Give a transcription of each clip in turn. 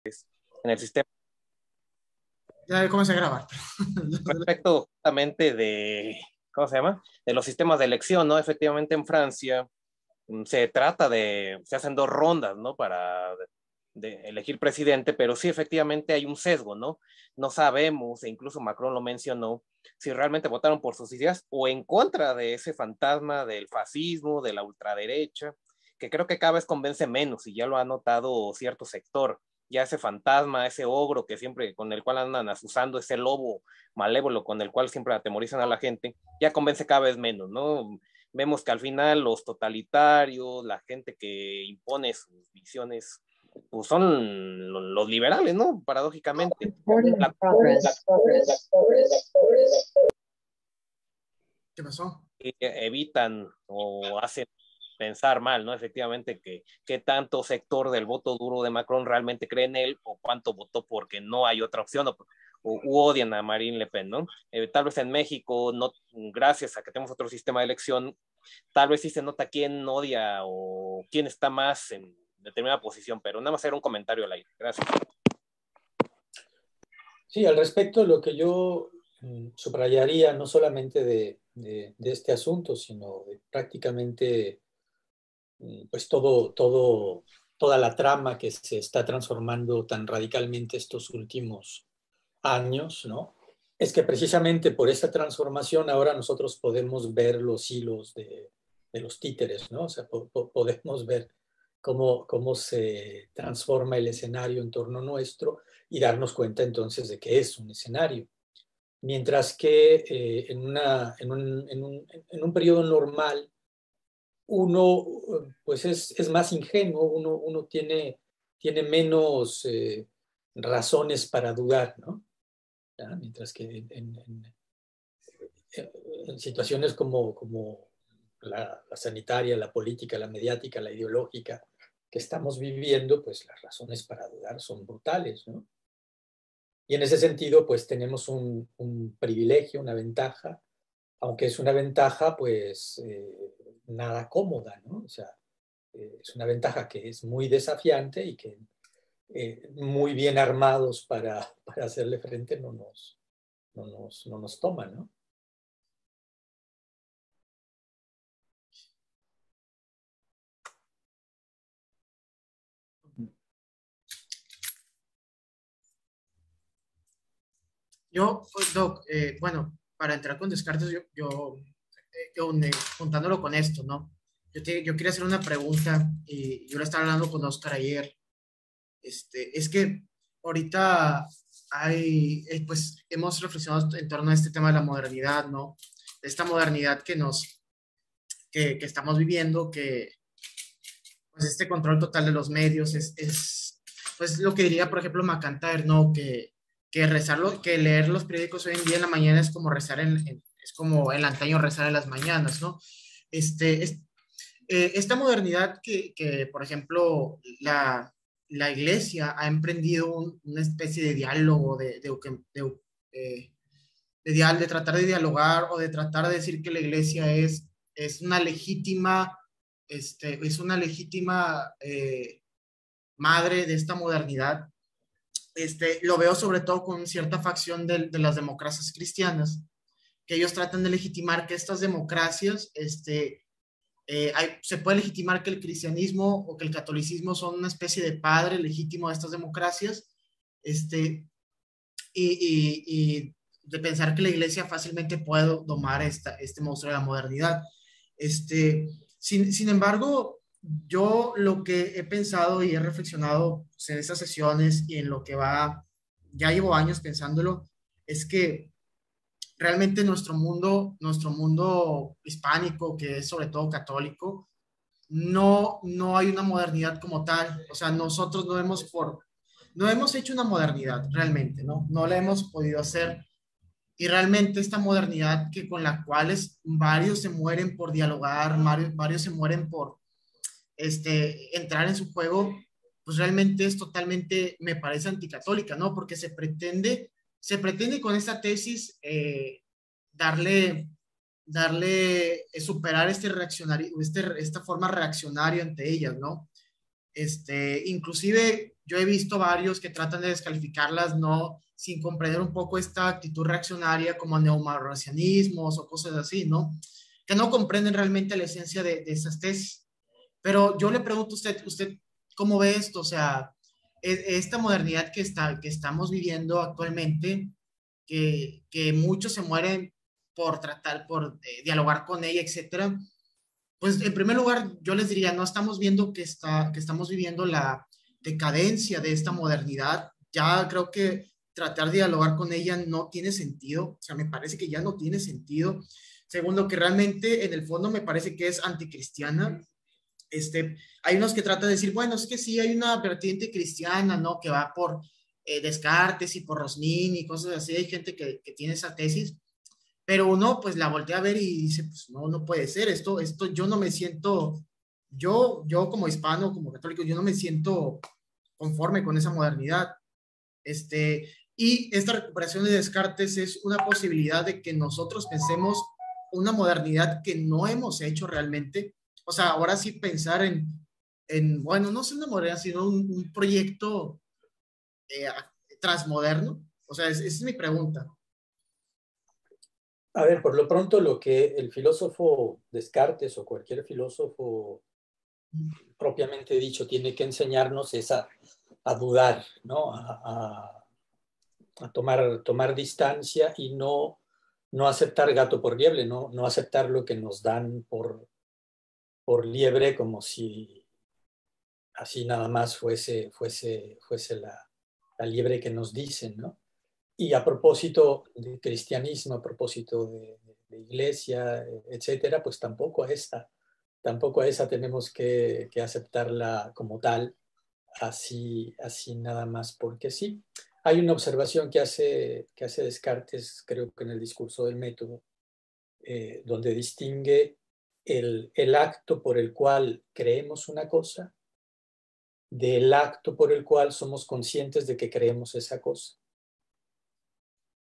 en el sistema. Ya comencé a grabar. Respecto justamente de, ¿cómo se llama? De los sistemas de elección, ¿no? Efectivamente en Francia se trata de, se hacen dos rondas, ¿no? Para de elegir presidente, pero sí efectivamente hay un sesgo, ¿no? No sabemos, e incluso Macron lo mencionó, si realmente votaron por sus ideas o en contra de ese fantasma del fascismo, de la ultraderecha, que creo que cada vez convence menos y ya lo ha notado cierto sector. Ya ese fantasma, ese ogro que siempre, con el cual andan asusando, ese lobo malévolo con el cual siempre atemorizan a la gente, ya convence cada vez menos, ¿no? Vemos que al final los totalitarios, la gente que impone sus visiones, pues son los liberales, ¿no? Paradójicamente. ¿Qué pasó? Evitan o hacen pensar mal, ¿no? Efectivamente, que tanto sector del voto duro de Macron realmente cree en él o cuánto votó porque no hay otra opción o odian a Marine Le Pen, ¿no? Tal vez en México, no, gracias a que tenemos otro sistema de elección, tal vez sí se nota quién odia o quién está más en determinada posición, pero nada más era un comentario al aire. Gracias. Sí, al respecto, lo que yo subrayaría no solamente de este asunto, sino de prácticamente pues toda la trama que se está transformando tan radicalmente estos últimos años, ¿no? Es que precisamente por esa transformación ahora nosotros podemos ver los hilos de los títeres, ¿no? O sea, podemos ver cómo se transforma el escenario en torno nuestro y darnos cuenta entonces de que es un escenario. Mientras que en un periodo normal, uno pues es más ingenuo, uno tiene menos razones para dudar, ¿no? ¿Ya? Mientras que en situaciones como la sanitaria, la política, la mediática, la ideológica que estamos viviendo, pues las razones para dudar son brutales, ¿no? Y en ese sentido, pues tenemos un privilegio, una ventaja, aunque es una ventaja, pues nada cómoda, ¿no? O sea, es una ventaja que es muy desafiante y que muy bien armados para hacerle frente no nos toma, ¿no? Yo, Doc, bueno, para entrar con Descartes, juntándolo con esto, ¿no? Yo quería hacer una pregunta y yo la estaba hablando con Oscar ayer. Es que ahorita pues hemos reflexionado en torno a este tema de la modernidad, ¿no? Esta modernidad que estamos viviendo, que pues este control total de los medios pues lo que diría, por ejemplo, MacIntyre, ¿no? Que leer los periódicos hoy en día en la mañana es como es como el antaño rezar en las mañanas, ¿no? Este, es, esta modernidad por ejemplo, la iglesia ha emprendido una especie de diálogo, de tratar de dialogar o de tratar de decir que la iglesia es una legítima, es una legítima madre de esta modernidad. Lo veo sobre todo con cierta facción de las democracias cristianas, que ellos tratan de legitimar que estas democracias, se puede legitimar que el cristianismo o que el catolicismo son una especie de padre legítimo de estas democracias, y de pensar que la iglesia fácilmente puede domar este monstruo de la modernidad. Sin embargo, yo lo que he pensado y he reflexionado pues, en estas sesiones y en lo que ya llevo años pensándolo, es que realmente nuestro mundo hispánico, que es sobre todo católico, no hay una modernidad como tal. O sea, nosotros no hemos hecho una modernidad realmente, ¿no? No la hemos podido hacer. Y realmente esta modernidad con la cual varios se mueren por dialogar, varios se mueren por entrar en su juego, pues realmente es totalmente, me parece anticatólica, ¿no? Porque se pretende con esta tesis darle, superar esta forma reaccionaria ante ellas, ¿no? Inclusive yo he visto varios que tratan de descalificarlas, no sin comprender un poco esta actitud reaccionaria como neomarracianismos o cosas así, ¿no? Que no comprenden realmente la esencia de esas tesis. Pero yo le pregunto a usted cómo ve esto, o sea, esta modernidad que estamos viviendo actualmente, que muchos se mueren por tratar, por dialogar con ella, etcétera. Pues en primer lugar, yo les diría, no estamos viendo que estamos viviendo la decadencia de esta modernidad. Ya creo que tratar de dialogar con ella no tiene sentido. O sea, me parece que ya no tiene sentido. Segundo, que realmente en el fondo me parece que es anticristiana. Hay unos que tratan de decir, bueno, es que sí hay una vertiente cristiana, ¿no? Que va por Descartes y por Rosnin y cosas así. Hay gente que tiene esa tesis, pero uno pues la voltea a ver y dice, pues no, no puede ser, esto yo no me siento, yo como hispano, como católico, yo no me siento conforme con esa modernidad. Y esta recuperación de Descartes es una posibilidad de que nosotros pensemos una modernidad que no hemos hecho realmente. O sea, ahora sí pensar bueno, no es una modernidad, sino un proyecto eh, transmoderno. O sea, esa es mi pregunta. A ver, por lo pronto lo que el filósofo Descartes o cualquier filósofo propiamente dicho tiene que enseñarnos es a dudar, ¿no? A tomar distancia y no aceptar gato por liebre, no aceptar lo que nos dan por liebre como si así nada más fuese la liebre que nos dicen, ¿no? Y a propósito de cristianismo, a propósito de iglesia, etcétera, pues tampoco a esa tenemos que aceptarla como tal, así nada más porque sí. Hay una observación que hace Descartes, creo que en el discurso del método, donde distingue el acto por el cual creemos una cosa del acto por el cual somos conscientes de que creemos esa cosa.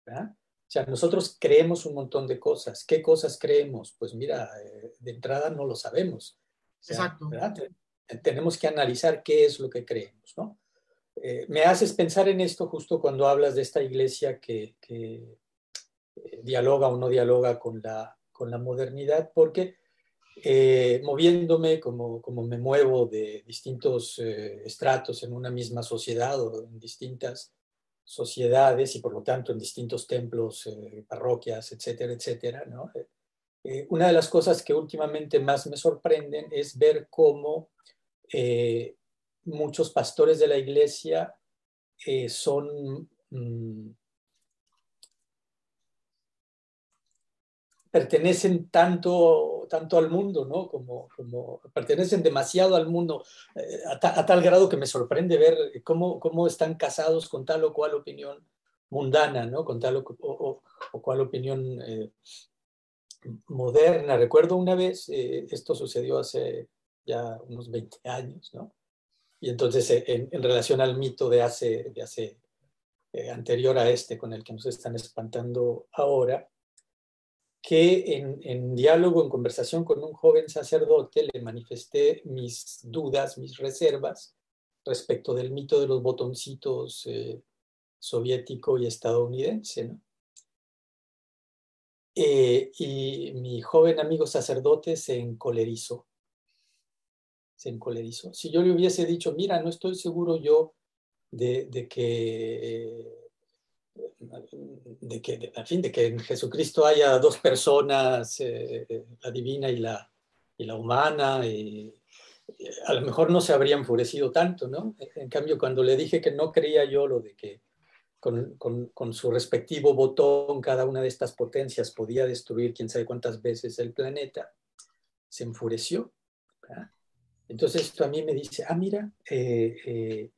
¿Verdad? O sea, nosotros creemos un montón de cosas. ¿Qué cosas creemos? Pues mira, de entrada no lo sabemos. O sea, Exacto. ¿verdad? Tenemos que analizar qué es lo que creemos, ¿no? Me haces pensar en esto justo cuando hablas de esta iglesia que dialoga o no dialoga con la modernidad, porque moviéndome como me muevo de distintos estratos en una misma sociedad o en distintas sociedades y por lo tanto en distintos templos, parroquias, etcétera, etcétera, ¿no? Una de las cosas que últimamente más me sorprenden es ver cómo muchos pastores de la iglesia son pertenecen tanto al mundo, ¿no? Como pertenecen demasiado al mundo, a tal grado que me sorprende ver cómo están casados con tal o cual opinión mundana, ¿no? Con tal o cual opinión moderna. Recuerdo una vez, esto sucedió hace ya unos 20 años, ¿no? Y entonces en relación al mito de hace anterior a este con el que nos están espantando ahora, que en diálogo, en conversación con un joven sacerdote, le manifesté mis dudas, mis reservas respecto del mito de los botoncitos soviético y estadounidense, ¿no? Y mi joven amigo sacerdote se encolerizó. Si yo le hubiese dicho, mira, no estoy seguro yo de que en fin, de que en Jesucristo haya dos personas, la divina y la humana, y a lo mejor no se habría enfurecido tanto, ¿no? En cambio, cuando le dije que no creía yo lo de que con su respectivo botón cada una de estas potencias podía destruir quién sabe cuántas veces el planeta, se enfureció, ¿verdad? Entonces esto a mí me dice, mira, el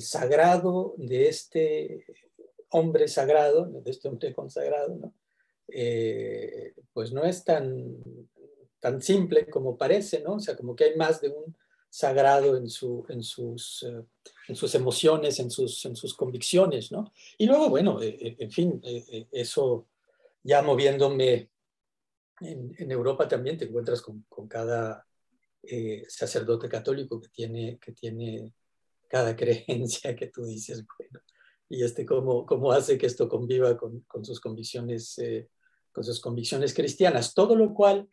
sagrado de este hombre sagrado, de este hombre consagrado, ¿no? Pues no es tan simple como parece, ¿no? O sea, como que hay más de un sagrado en sus emociones, en sus convicciones, ¿no? Y luego, bueno, en fin, eso ya moviéndome en Europa también te encuentras con cada sacerdote católico que tiene cada creencia que tú dices, bueno, y cómo hace que esto conviva con sus convicciones cristianas, todo lo cual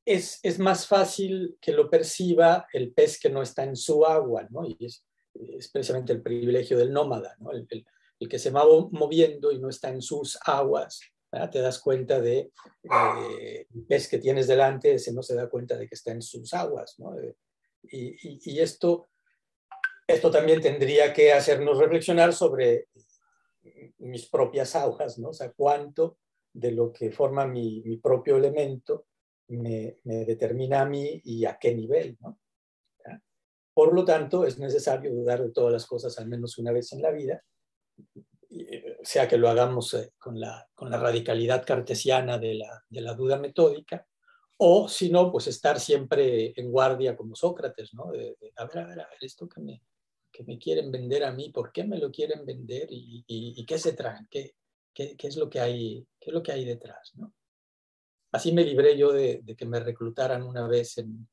es más fácil que lo perciba el pez que no está en su agua, ¿no? Y es precisamente el privilegio del nómada, ¿no? El que se va moviendo y no está en sus aguas, ¿verdad? Te das cuenta de el pez que tienes delante, ese no se da cuenta de que está en sus aguas, ¿no? Y esto también tendría que hacernos reflexionar sobre mis propias aguas, ¿no? O sea, cuánto de lo que forma mi propio elemento me determina a mí y a qué nivel, ¿no? Por lo tanto, es necesario dudar de todas las cosas al menos una vez en la vida, sea que lo hagamos con la radicalidad cartesiana de la duda metódica, o si no, pues estar siempre en guardia como Sócrates, ¿no? A ver, esto que me quieren vender a mí, ¿por qué me lo quieren vender? ¿Y qué se traen? ¿Qué es lo que hay, detrás, ¿no? Así me libré yo de que me reclutaran una vez en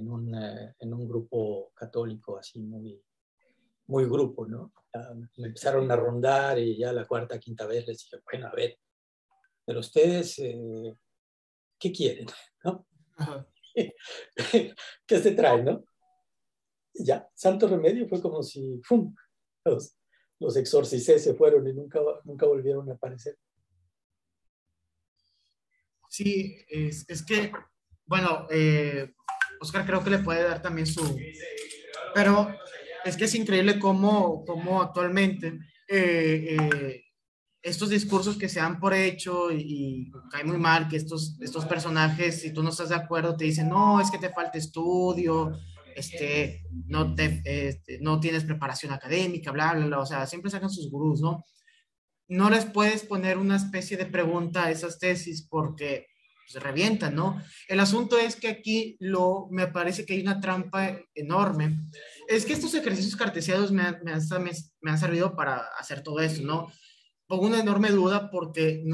un grupo católico, así muy grupo, ¿no? Me empezaron a rondar y ya la cuarta, quinta vez les dije, bueno, a ver, pero ustedes, ¿qué quieren? ¿No? ¿Qué se trae, no? Y ya, santo remedio, fue como si ¡fum! Los exorcicé, se fueron y nunca volvieron a aparecer. Sí, es que, bueno, Oscar creo que le puede dar también su... Pero es que es increíble cómo actualmente estos discursos que se dan por hecho y cae muy mal que estos personajes, si tú no estás de acuerdo, te dicen, no, es que te falta estudio, no tienes preparación académica, bla, bla, bla, o sea, siempre sacan sus gurús, ¿no? No les puedes poner una especie de pregunta a esas tesis porque se revientan, ¿no? El asunto es que aquí me parece que hay una trampa enorme. Es que estos ejercicios cartesianos me han servido para hacer todo esto, ¿no? Pongo una enorme duda porque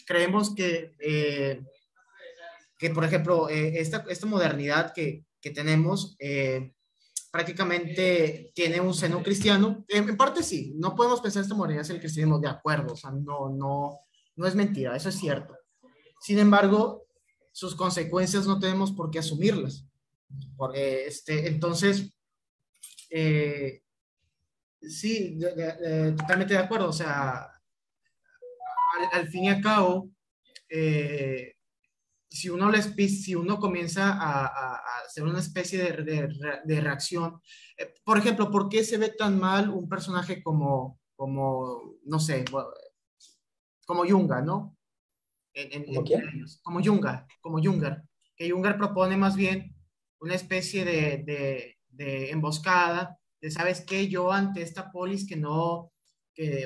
creemos que por ejemplo, esta modernidad que tenemos, prácticamente tiene un seno cristiano. En parte sí, no podemos pensar esta modernidad es el cristianismo, de acuerdo, o sea, no es mentira, eso es cierto. Sin embargo, sus consecuencias no tenemos por qué asumirlas. Entonces, sí, totalmente de acuerdo, o sea, al fin y al cabo, si uno comienza a hacer una especie de reacción, por ejemplo, ¿por qué se ve tan mal un personaje no sé, como Junga, ¿no? ¿Cómo quién? Como Junger, que Junger propone más bien una especie de emboscada, de, ¿sabes qué? Yo ante esta polis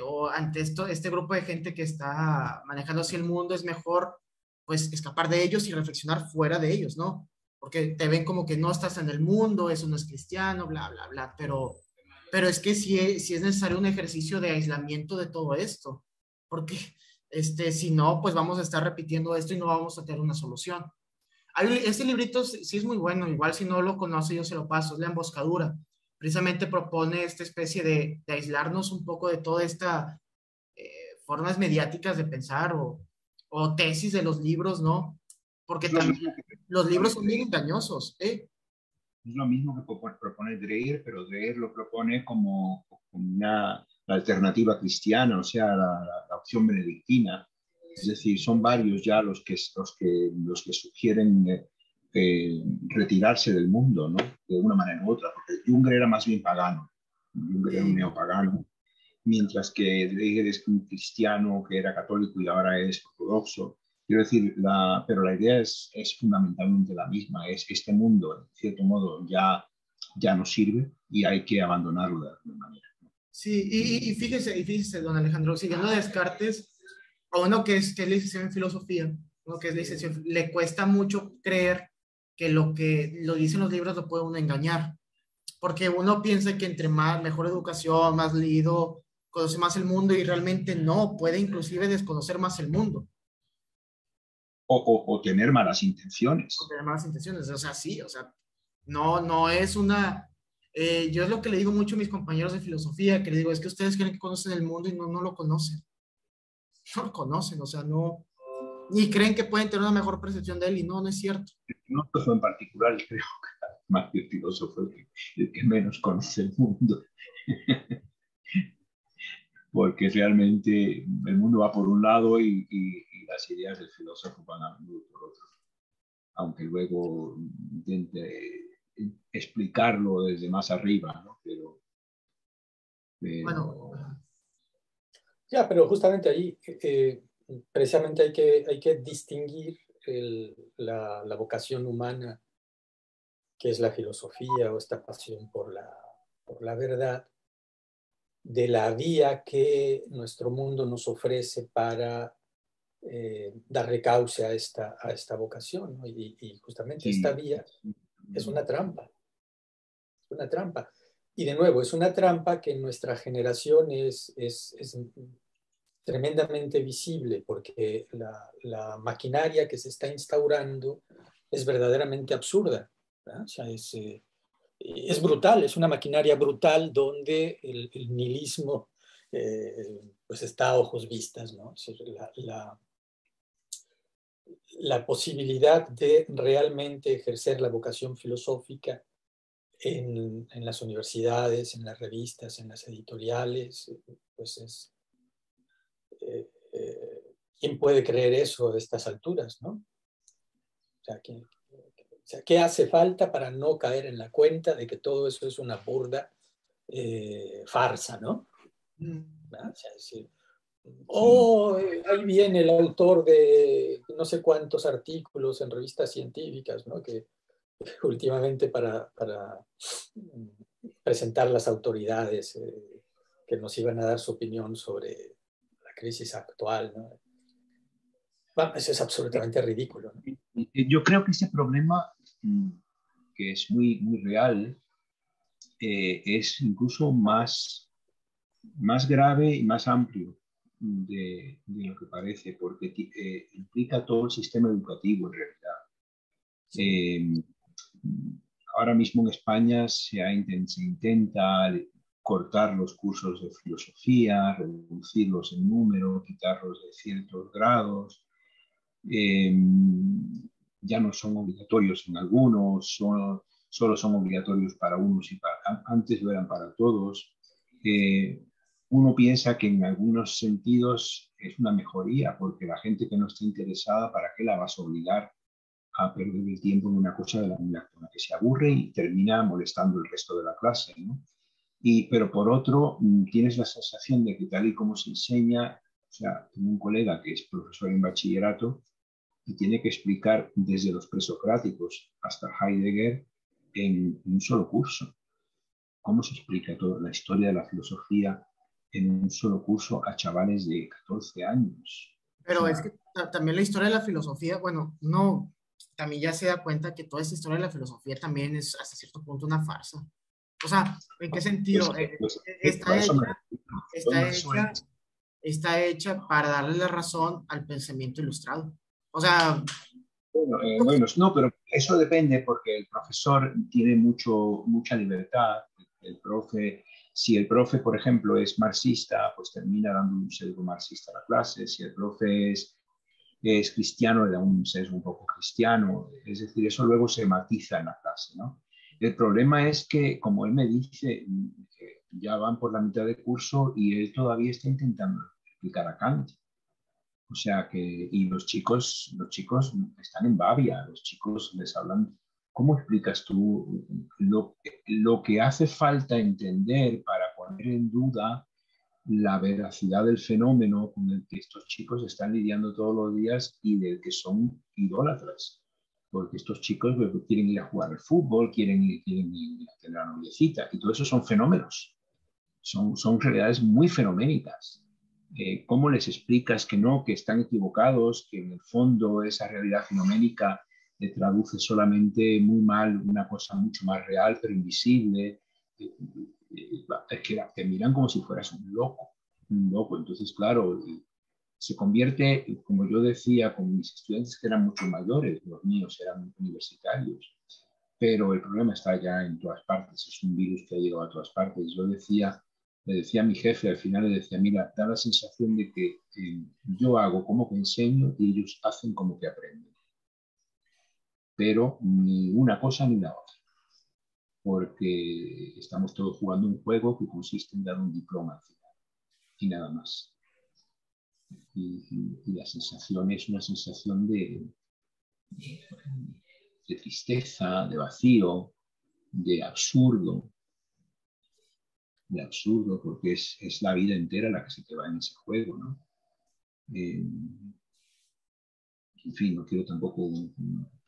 o ante este grupo de gente que está manejando así el mundo, es mejor pues escapar de ellos y reflexionar fuera de ellos, ¿no? Porque te ven como que no estás en el mundo, eso no es cristiano, bla, bla, bla, pero es que sí es necesario un ejercicio de aislamiento de todo esto, porque si no, pues vamos a estar repitiendo esto y no vamos a tener una solución. Este librito sí es muy bueno, igual si no lo conoce yo se lo paso, es La Emboscadura. Precisamente propone esta especie de aislarnos un poco de toda esta formas mediáticas de pensar o tesis de los libros, ¿no? Porque también los libros son bien engañosos, ¿eh? Es lo mismo que propone Dreher, pero Dreher lo propone como la alternativa cristiana, o sea, la opción benedictina. Es decir, son varios ya los que sugieren retirarse del mundo, ¿no? De una manera u otra, porque Junger era más bien pagano, Junger era un neopagano, mientras que Dreher es un cristiano que era católico y ahora es ortodoxo. Quiero decir, pero la idea es fundamentalmente la misma, es que este mundo, en cierto modo, ya no sirve y hay que abandonarlo de alguna manera. Sí, y fíjese, don Alejandro, siguiendo Descartes, a uno que es licenciado en filosofía, uno que es licenciado, le cuesta mucho creer que lo dicen los libros lo puede uno engañar, porque uno piensa que entre mejor educación, más leído, conoce más el mundo y realmente no, puede inclusive desconocer más el mundo. o tener malas intenciones. O tener malas intenciones, o sea, sí, o sea, no es una... yo es lo que le digo mucho a mis compañeros de filosofía, que les digo, es que ustedes creen que conocen el mundo y no lo conocen. No lo conocen, o sea, no... Ni creen que pueden tener una mejor percepción de él y no es cierto. El filósofo en particular, creo que más que el filósofo, el que menos conoce el mundo. Porque realmente el mundo va por un lado y las ideas del filósofo van a menudo por otro. Aunque luego intente explicarlo desde más arriba, ¿no? Bueno, Ya, pero justamente ahí, precisamente hay que distinguir la vocación humana, que es la filosofía o esta pasión por la verdad, de la vía que nuestro mundo nos ofrece para darle cauce a esta vocación, ¿no? Y justamente esta sí, vía es una trampa, es una trampa. Y de nuevo, es una trampa que en nuestra generación es tremendamente visible, porque la maquinaria que se está instaurando es verdaderamente absurda, ¿verdad? O sea, es brutal, es una maquinaria brutal donde el nihilismo pues está a ojos vistas, ¿no? Es decir, la posibilidad de realmente ejercer la vocación filosófica en las universidades, en las revistas, en las editoriales, pues ¿quién puede creer eso a estas alturas, ¿no? O sea, ¿qué hace falta para no caer en la cuenta de que todo eso es una burda farsa, ¿no? ¿verdad? O sea, ahí viene el autor de no sé cuántos artículos en revistas científicas, ¿no? Que últimamente para presentar las autoridades que nos iban a dar su opinión sobre la crisis actual, ¿no? Bueno, eso es absolutamente ridículo, ¿no? Yo creo que ese problema, que es muy, muy real, es incluso más grave y más amplio de lo que parece, porque implica todo el sistema educativo en realidad. Sí. Ahora mismo en España se intenta cortar los cursos de filosofía, reducirlos en número, quitarlos de ciertos grados. Eh, ya no son obligatorios en algunos, solo son obligatorios para unos y antes lo eran para todos. Uno piensa que en algunos sentidos es una mejoría, porque la gente que no está interesada, ¿para qué la vas a obligar a perder el tiempo en una cosa de la que se aburre y termina molestando el resto de la clase, ¿no? Pero por otro, tienes la sensación de que tal y como se enseña, o sea, tengo un colega que es profesor en bachillerato y tiene que explicar desde los presocráticos hasta Heidegger en un solo curso. ¿Cómo se explica toda la historia de la filosofía en un solo curso a chavales de 14 años? O pero es sea, que también la historia de la filosofía, bueno, no, también ya se da cuenta que toda esta historia de la filosofía también es hasta cierto punto una farsa. O sea, ¿en qué sentido? a Está eso me hecha, refiero. está hecha, está hecha para darle la razón al pensamiento ilustrado. O sea, Bueno, no, pero eso depende porque el profesor tiene mucha libertad. El profe, si el profe, por ejemplo, es marxista, pues termina dando un sesgo marxista a la clase. Si el profe es cristiano, le da un sesgo un poco cristiano. Es decir, eso luego se matiza en la clase, ¿no? El problema es que, como él me dice, ya van por la mitad del curso y él todavía está intentando explicar a Kant. O sea que, y los chicos están en babia, los chicos les hablan. ¿Cómo explicas tú lo que hace falta entender para poner en duda la veracidad del fenómeno con el que estos chicos están lidiando todos los días y del que son idólatras? Porque estos chicos quieren ir a jugar al fútbol, quieren ir a tener la noviecita, y todo eso son fenómenos, son realidades muy fenoménicas. ¿Cómo les explicas que no, que están equivocados, que en el fondo esa realidad fenoménica traduce solamente muy mal una cosa mucho más real, pero invisible? Es que te miran como si fueras un loco. Entonces, claro, se convierte, como yo decía, con mis estudiantes que eran mucho mayores, los míos eran universitarios, pero el problema está ya en todas partes, es un virus que ha llegado a todas partes. Le decía a mi jefe, al final le decía, mira, da la sensación de que yo hago como que enseño y ellos hacen como que aprenden, pero ni una cosa ni la otra, porque estamos todos jugando un juego que consiste en dar un diploma al final y nada más. Y la sensación es una sensación de tristeza, de vacío, de absurdo, porque es la vida entera la que se te va en ese juego, ¿no? En fin, no quiero tampoco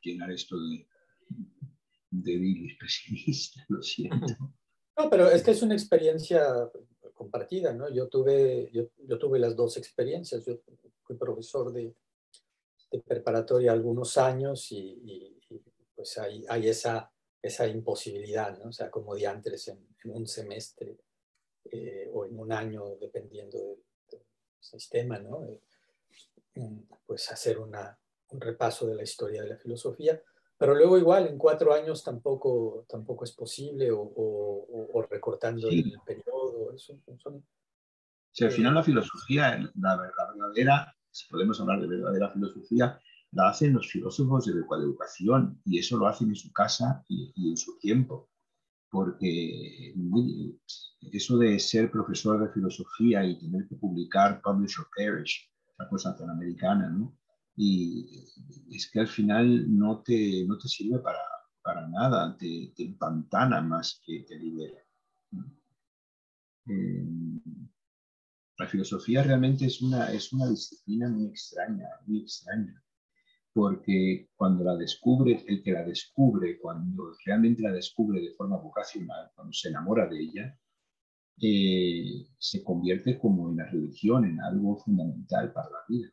llenar esto de virus pesimista, lo siento. No, pero es que es una experiencia compartida, ¿no? Yo tuve las dos experiencias. Yo fui profesor de preparatoria algunos años y pues hay esa imposibilidad, ¿no? O sea, como diantres en un semestre o en un año, dependiendo del sistema, ¿no? Pues hacer un repaso de la historia de la filosofía. Pero luego igual, en 4 años tampoco es posible o recortando Sí. el periodo. Si al final la filosofía, la verdadera, si podemos hablar de verdadera filosofía, la hacen los filósofos de educación y eso lo hacen en su casa y en su tiempo. Porque eso de ser profesor de filosofía y tener que publicar Publish or Perish, una cosa tan americana, ¿no? Y es que al final no te sirve para nada, te empantana más que te libera. La filosofía realmente es una disciplina muy extraña, porque cuando la descubre, el que la descubre, cuando realmente la descubre de forma vocacional, cuando se enamora de ella, se convierte como en la religión, en algo fundamental para la vida.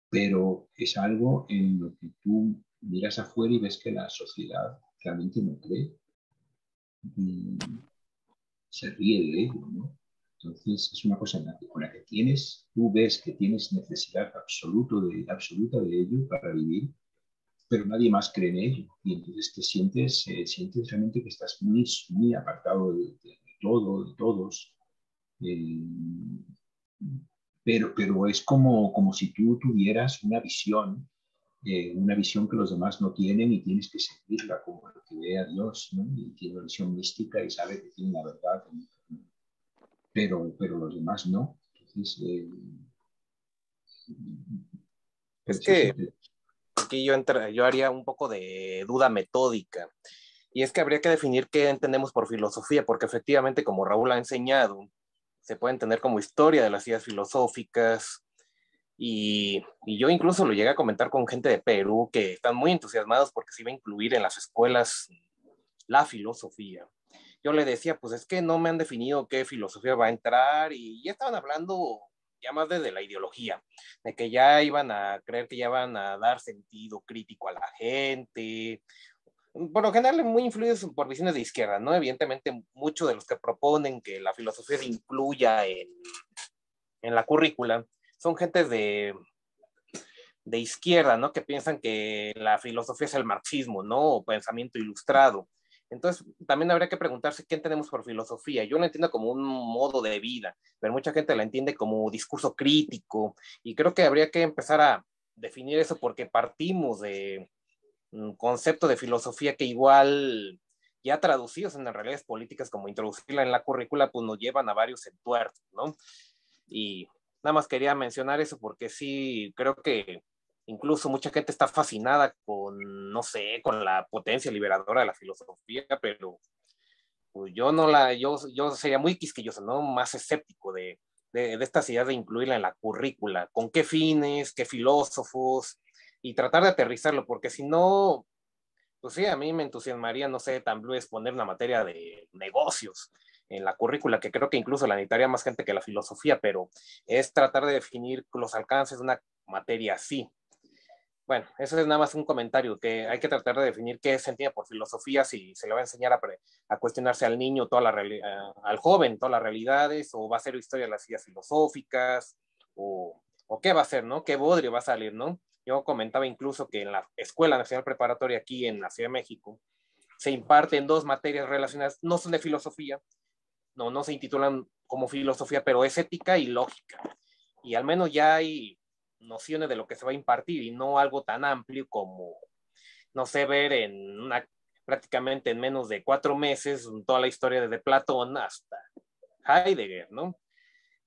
Pero es algo en lo que tú miras afuera y ves que la sociedad realmente no cree y se ríe de ello, ¿no? Entonces es una cosa con la que tú ves que tienes necesidad absoluta de ello para vivir, pero nadie más cree en ello. Y entonces sientes realmente que estás muy apartado de todo, de todos. Eh, pero es como si tú tuvieras una visión que los demás no tienen y tienes que seguirla como el que ve a Dios, ¿no? Y tiene una visión mística y sabe que tiene la verdad, pero los demás no. Entonces, por Es eso que siempre... aquí yo haría un poco de duda metódica. Y es que habría que definir qué entendemos por filosofía, porque efectivamente, como Raúl ha enseñado, se puede entender como historia de las ideas filosóficas. Y yo incluso lo llegué a comentar con gente de Perú que están muy entusiasmados porque se iba a incluir en las escuelas la filosofía. Yo le decía, pues es que no me han definido qué filosofía va a entrar y ya estaban hablando ya más desde la ideología, de que ya iban a creer que ya van a dar sentido crítico a la gente. Por lo general, muy influidos por visiones de izquierda, ¿no? Evidentemente, muchos de los que proponen que la filosofía se incluya en la currícula son gente de izquierda, ¿no? Que piensan que la filosofía es el marxismo, ¿no? O pensamiento ilustrado. Entonces, también habría que preguntarse qué entendemos por filosofía. Yo lo entiendo como un modo de vida, pero mucha gente la entiende como discurso crítico y creo que habría que empezar a definir eso porque partimos de un concepto de filosofía que igual ya traducidos en las realidades políticas como introducirla en la currícula, pues nos llevan a varios entuertos, ¿no? Y nada más quería mencionar eso porque sí, creo que incluso mucha gente está fascinada con, no sé, con la potencia liberadora de la filosofía, pero pues yo sería muy quisquilloso, ¿no? Más escéptico de estas ideas de incluirla en la currícula, con qué fines, qué filósofos, y tratar de aterrizarlo, porque si no, pues sí, a mí me entusiasmaría, no sé, tal vez poner una materia de negocios en la currícula, que creo que incluso la necesitaría más gente que la filosofía, pero es tratar de definir los alcances de una materia así. Bueno, eso es nada más un comentario, que hay que tratar de definir qué se entiende por filosofía, si se le va a enseñar a cuestionarse al niño, al joven, todas las realidades, o va a ser historia de las ideas filosóficas, o o qué va a ser, ¿no? ¿Qué bodrio va a salir, ¿no? Yo comentaba incluso que en la Escuela Nacional Preparatoria aquí en la Ciudad de México se imparten 2 materias relacionadas, no son de filosofía, no se intitulan como filosofía, pero es ética y lógica. Y al menos ya hay nociones de lo que se va a impartir y no algo tan amplio como, no sé, ver prácticamente en menos de 4 meses toda la historia desde Platón hasta Heidegger, ¿no?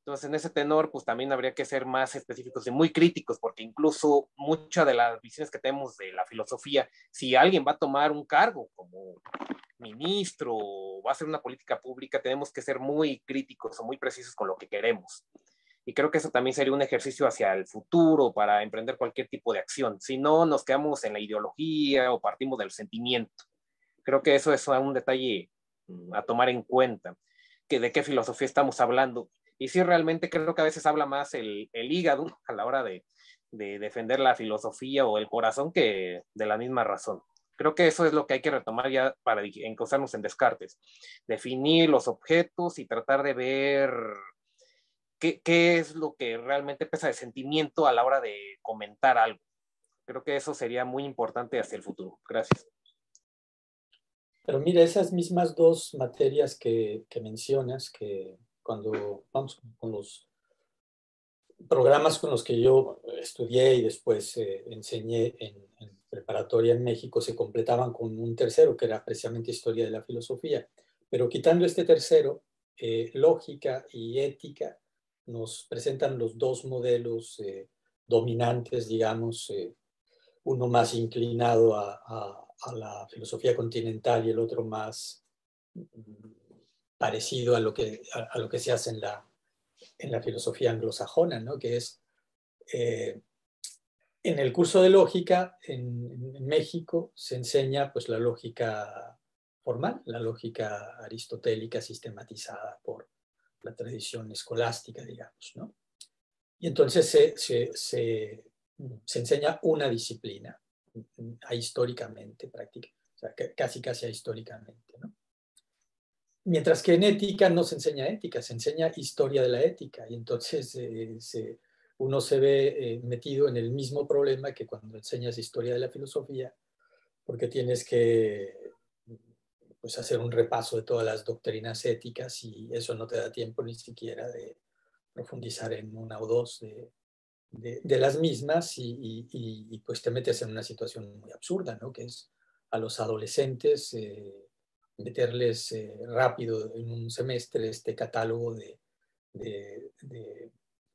Entonces, en ese tenor, pues también habría que ser más específicos y muy críticos, porque incluso muchas de las visiones que tenemos de la filosofía, si alguien va a tomar un cargo como ministro o va a hacer una política pública, tenemos que ser muy críticos o muy precisos con lo que queremos. Y creo que eso también sería un ejercicio hacia el futuro para emprender cualquier tipo de acción. Si no, nos quedamos en la ideología o partimos del sentimiento. Creo que eso es un detalle a tomar en cuenta, que de qué filosofía estamos hablando. Y sí, realmente creo que a veces habla más el hígado a la hora de defender la filosofía o el corazón que de la misma razón. Creo que eso es lo que hay que retomar ya para encauzarnos en Descartes. Definir los objetos y tratar de ver qué es lo que realmente pesa de sentimiento a la hora de comentar algo. Creo que eso sería muy importante hacia el futuro. Gracias. Pero mira, esas mismas 2 materias que mencionas, que cuando vamos con los programas con los que yo estudié y después enseñé en preparatoria en México, se completaban con un tercero, que era precisamente historia de la filosofía. Pero quitando este tercero, lógica y ética nos presentan los 2 modelos dominantes, digamos, uno más inclinado a la filosofía continental y el otro más parecido a lo que se hace en la filosofía anglosajona, ¿no? Que es, en el curso de lógica en México se enseña pues la lógica formal, la lógica aristotélica sistematizada por la tradición escolástica, digamos, ¿no? Y entonces se enseña una disciplina, ahistóricamente, prácticamente, o sea, casi ahistóricamente, ¿no? Mientras que en ética no se enseña ética, se enseña historia de la ética, y entonces uno se ve metido en el mismo problema que cuando enseñas historia de la filosofía, porque tienes que pues, hacer un repaso de todas las doctrinas éticas y eso no te da tiempo ni siquiera de profundizar en una o dos de las mismas y pues te metes en una situación muy absurda, ¿no? Que es a los adolescentes meterles rápido en un semestre este catálogo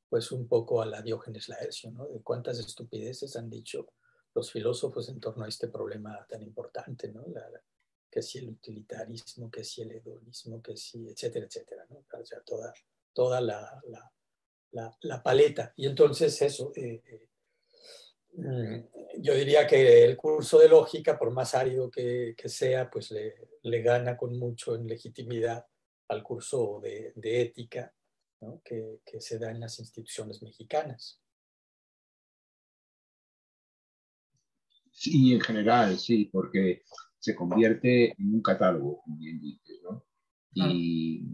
pues un poco a la Diógenes Laercio, ¿no? De cuántas estupideces han dicho los filósofos en torno a este problema tan importante, ¿no? Que si el utilitarismo, que si el hedonismo, que si, etcétera, etcétera, ¿no? O sea, toda la paleta. Y entonces eso, yo diría que el curso de lógica, por más árido que sea, pues le gana con mucho en legitimidad al curso de ética, ¿no? que se da en las instituciones mexicanas. Sí, en general, sí, porque se convierte en un catálogo, como bien dices, ¿no? Y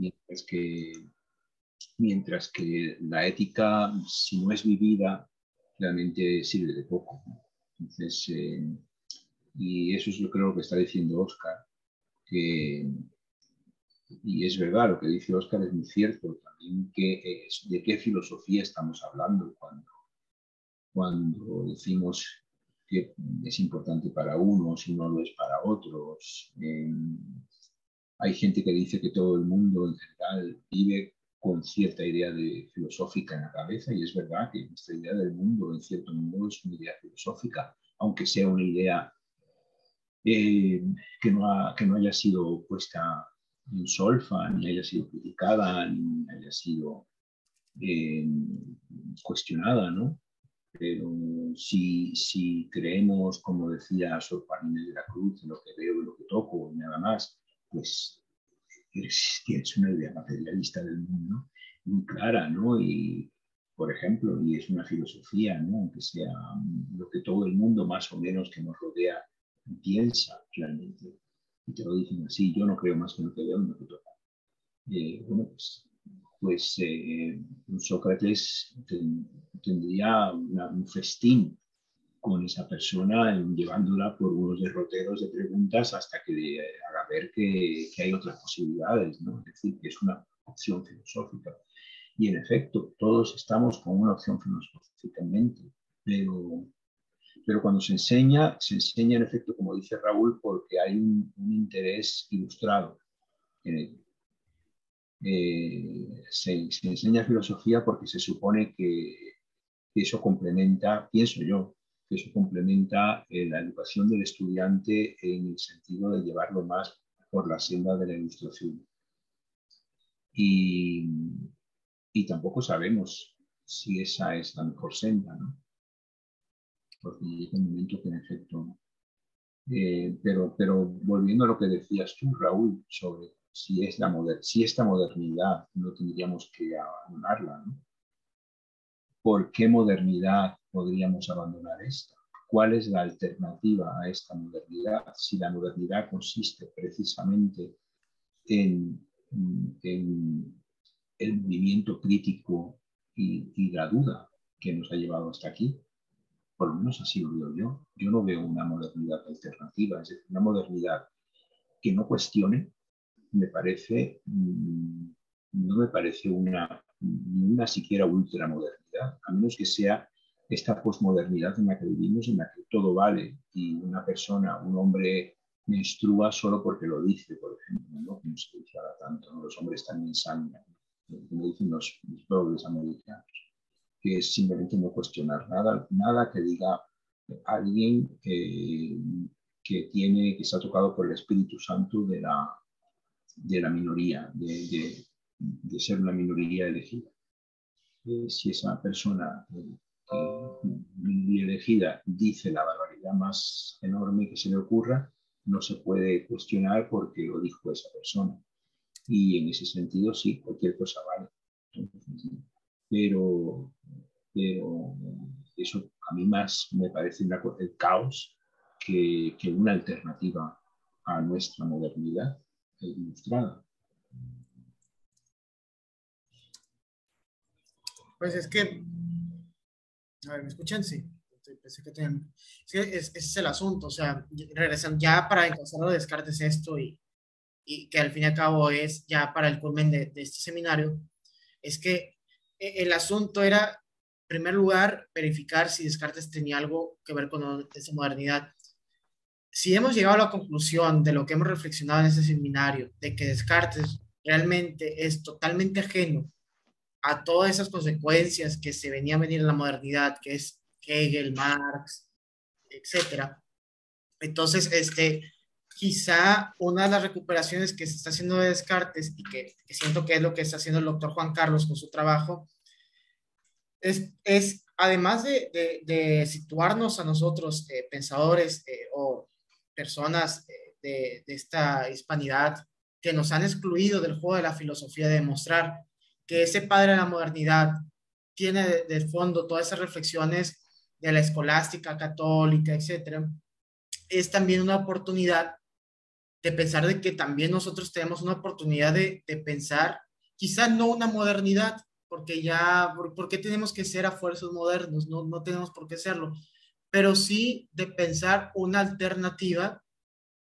mientras que la ética, si no es vivida, realmente sirve de poco. Entonces, y eso es lo creo que está diciendo Oscar, que, y es verdad, lo que dice Oscar es muy cierto, también de qué filosofía estamos hablando cuando decimos que es importante para unos y no lo es para otros. Hay gente que dice que todo el mundo en general vive con cierta idea filosófica en la cabeza y es verdad que nuestra idea del mundo en cierto modo es una idea filosófica, aunque sea una idea que no haya sido puesta en solfa, ni haya sido criticada, ni haya sido eh, cuestionada, ¿no? Pero si creemos, como decía Sor Juana Inés de la Cruz, en lo que veo y lo que toco y nada más, pues tienes una idea materialista del mundo muy clara, ¿no? Y, por ejemplo, y es una filosofía, ¿no? Aunque sea lo que todo el mundo más o menos que nos rodea piensa realmente. Y te lo dicen así, yo no creo más que lo que veo y lo que toco. Bueno, pues pues Sócrates tendría un festín con esa persona, llevándola por unos derroteros de preguntas hasta que le haga ver que hay otras posibilidades, ¿no? Es decir, que es una opción filosófica. Y en efecto, todos estamos con una opción filosófica en mente, pero cuando se enseña en efecto, como dice Raúl, porque hay un interés ilustrado en ello. Se enseña filosofía porque se supone que eso complementa, pienso yo, que eso complementa la educación del estudiante en el sentido de llevarlo más por la senda de la ilustración. Y tampoco sabemos si esa es la mejor senda, ¿no? Porque llega un momento que en efecto... pero volviendo a lo que decías tú, Raúl, sobre si esta modernidad no tendríamos que abandonarla, ¿no? ¿Por qué modernidad podríamos abandonar esta? ¿Cuál es la alternativa a esta modernidad? Si la modernidad consiste precisamente en el movimiento crítico y la duda que nos ha llevado hasta aquí, por lo menos así lo veo yo. Yo no veo una modernidad alternativa, es decir, una modernidad que no cuestione, me parece, no me parece una siquiera ultramodernidad, a menos que sea esta posmodernidad en la que vivimos, en la que todo vale y una persona, un hombre menstrua solo porque lo dice, por ejemplo, ¿no? Que no se dice ahora tanto, ¿no? Los hombres también sangran, como dicen los pobres americanos, que es simplemente no cuestionar nada que diga alguien que está tocado por el Espíritu Santo de la minoría, de ser una minoría elegida. Si esa persona minoría elegida dice la barbaridad más enorme que se le ocurra, no se puede cuestionar porque lo dijo esa persona. Y en ese sentido, sí, cualquier cosa vale. Pero eso a mí más me parece el caos que una alternativa a nuestra modernidad ilustrada. Pues es que, a ver, ¿me escuchan? Sí. Pensé que tenían... Sí, ese es el asunto, o sea, regresan ya para encauzar a Descartes esto y que al fin y al cabo es ya para el culmen de este seminario, es que el asunto era, en primer lugar, verificar si Descartes tenía algo que ver con esa modernidad. Si hemos llegado a la conclusión de lo que hemos reflexionado en ese seminario, de que Descartes realmente es totalmente ajeno a todas esas consecuencias que se venía a venir en la modernidad, que es Hegel, Marx, etcétera. Entonces, quizá una de las recuperaciones que se está haciendo de Descartes y que siento que es lo que está haciendo el doctor Juan Carlos con su trabajo, es además de situarnos a nosotros, pensadores o personas de esta hispanidad que nos han excluido del juego de la filosofía, de demostrar que ese padre de la modernidad tiene de fondo todas esas reflexiones de la escolástica católica, etcétera, es también una oportunidad de pensar de que también nosotros tenemos una oportunidad de pensar, quizá no una modernidad, porque ya, ¿por qué tenemos que ser a fuerzas modernos? No, no tenemos por qué serlo, pero sí de pensar una alternativa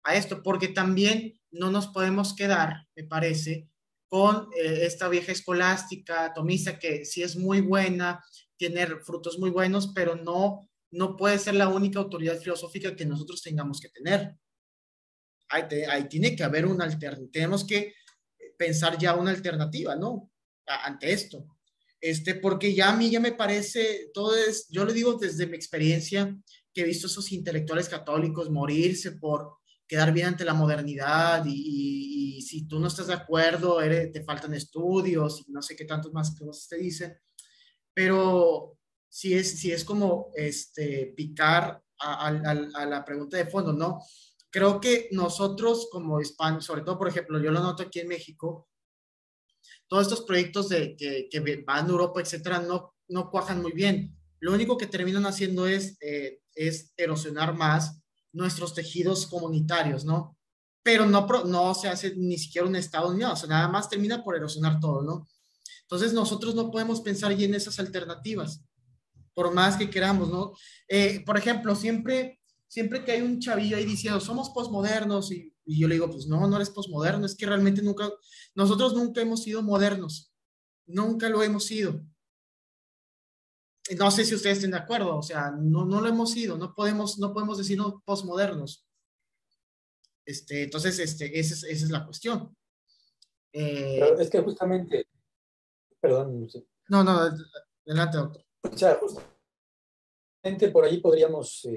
a esto, porque también no nos podemos quedar, me parece, con esta vieja escolástica atomista que sí es muy buena, tiene frutos muy buenos, pero no puede ser la única autoridad filosófica que nosotros tengamos que tener. Ahí tiene que haber una alternativa, tenemos que pensar ya una alternativa, ¿no? Ante esto. Porque ya a mí ya me parece, yo lo digo desde mi experiencia, que he visto esos intelectuales católicos morirse por quedar bien ante la modernidad y si tú no estás de acuerdo, te faltan estudios y no sé qué tantos más cosas te dicen, pero si es como picar a la pregunta de fondo, ¿no? Creo que nosotros como hispanos, sobre todo, por ejemplo, yo lo noto aquí en México, todos estos proyectos que van a Europa, etcétera, no cuajan muy bien. Lo único que terminan haciendo es erosionar más nuestros tejidos comunitarios, ¿no? Pero no se hace ni siquiera un Estado ni nada, o sea, nada más termina por erosionar todo, ¿no? Entonces nosotros no podemos pensar ya en esas alternativas, por más que queramos, ¿no? Por ejemplo, siempre que hay un chavillo ahí diciendo, somos posmodernos, y yo le digo, pues no, no eres posmoderno, es que realmente nosotros nunca hemos sido modernos, nunca lo hemos sido. No sé si ustedes estén de acuerdo, o sea, no lo hemos sido, no podemos decirnos posmodernos. Entonces, esa es la cuestión. Pero es que justamente, perdón, No, no, adelante, doctor. o sea, justamente por ahí podríamos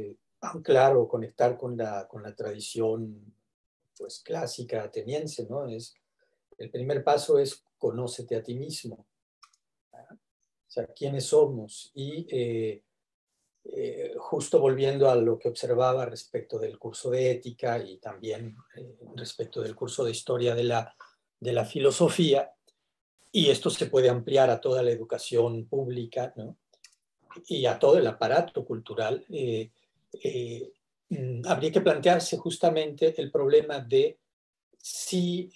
anclar o conectar con la tradición pues, clásica ateniense, ¿no? El primer paso es conócete a ti mismo, ¿verdad? O sea, quiénes somos. Y justo volviendo a lo que observaba respecto del curso de ética y también respecto del curso de historia de la filosofía, y esto se puede ampliar a toda la educación pública, ¿no? Y a todo el aparato cultural, habría que plantearse justamente el problema de si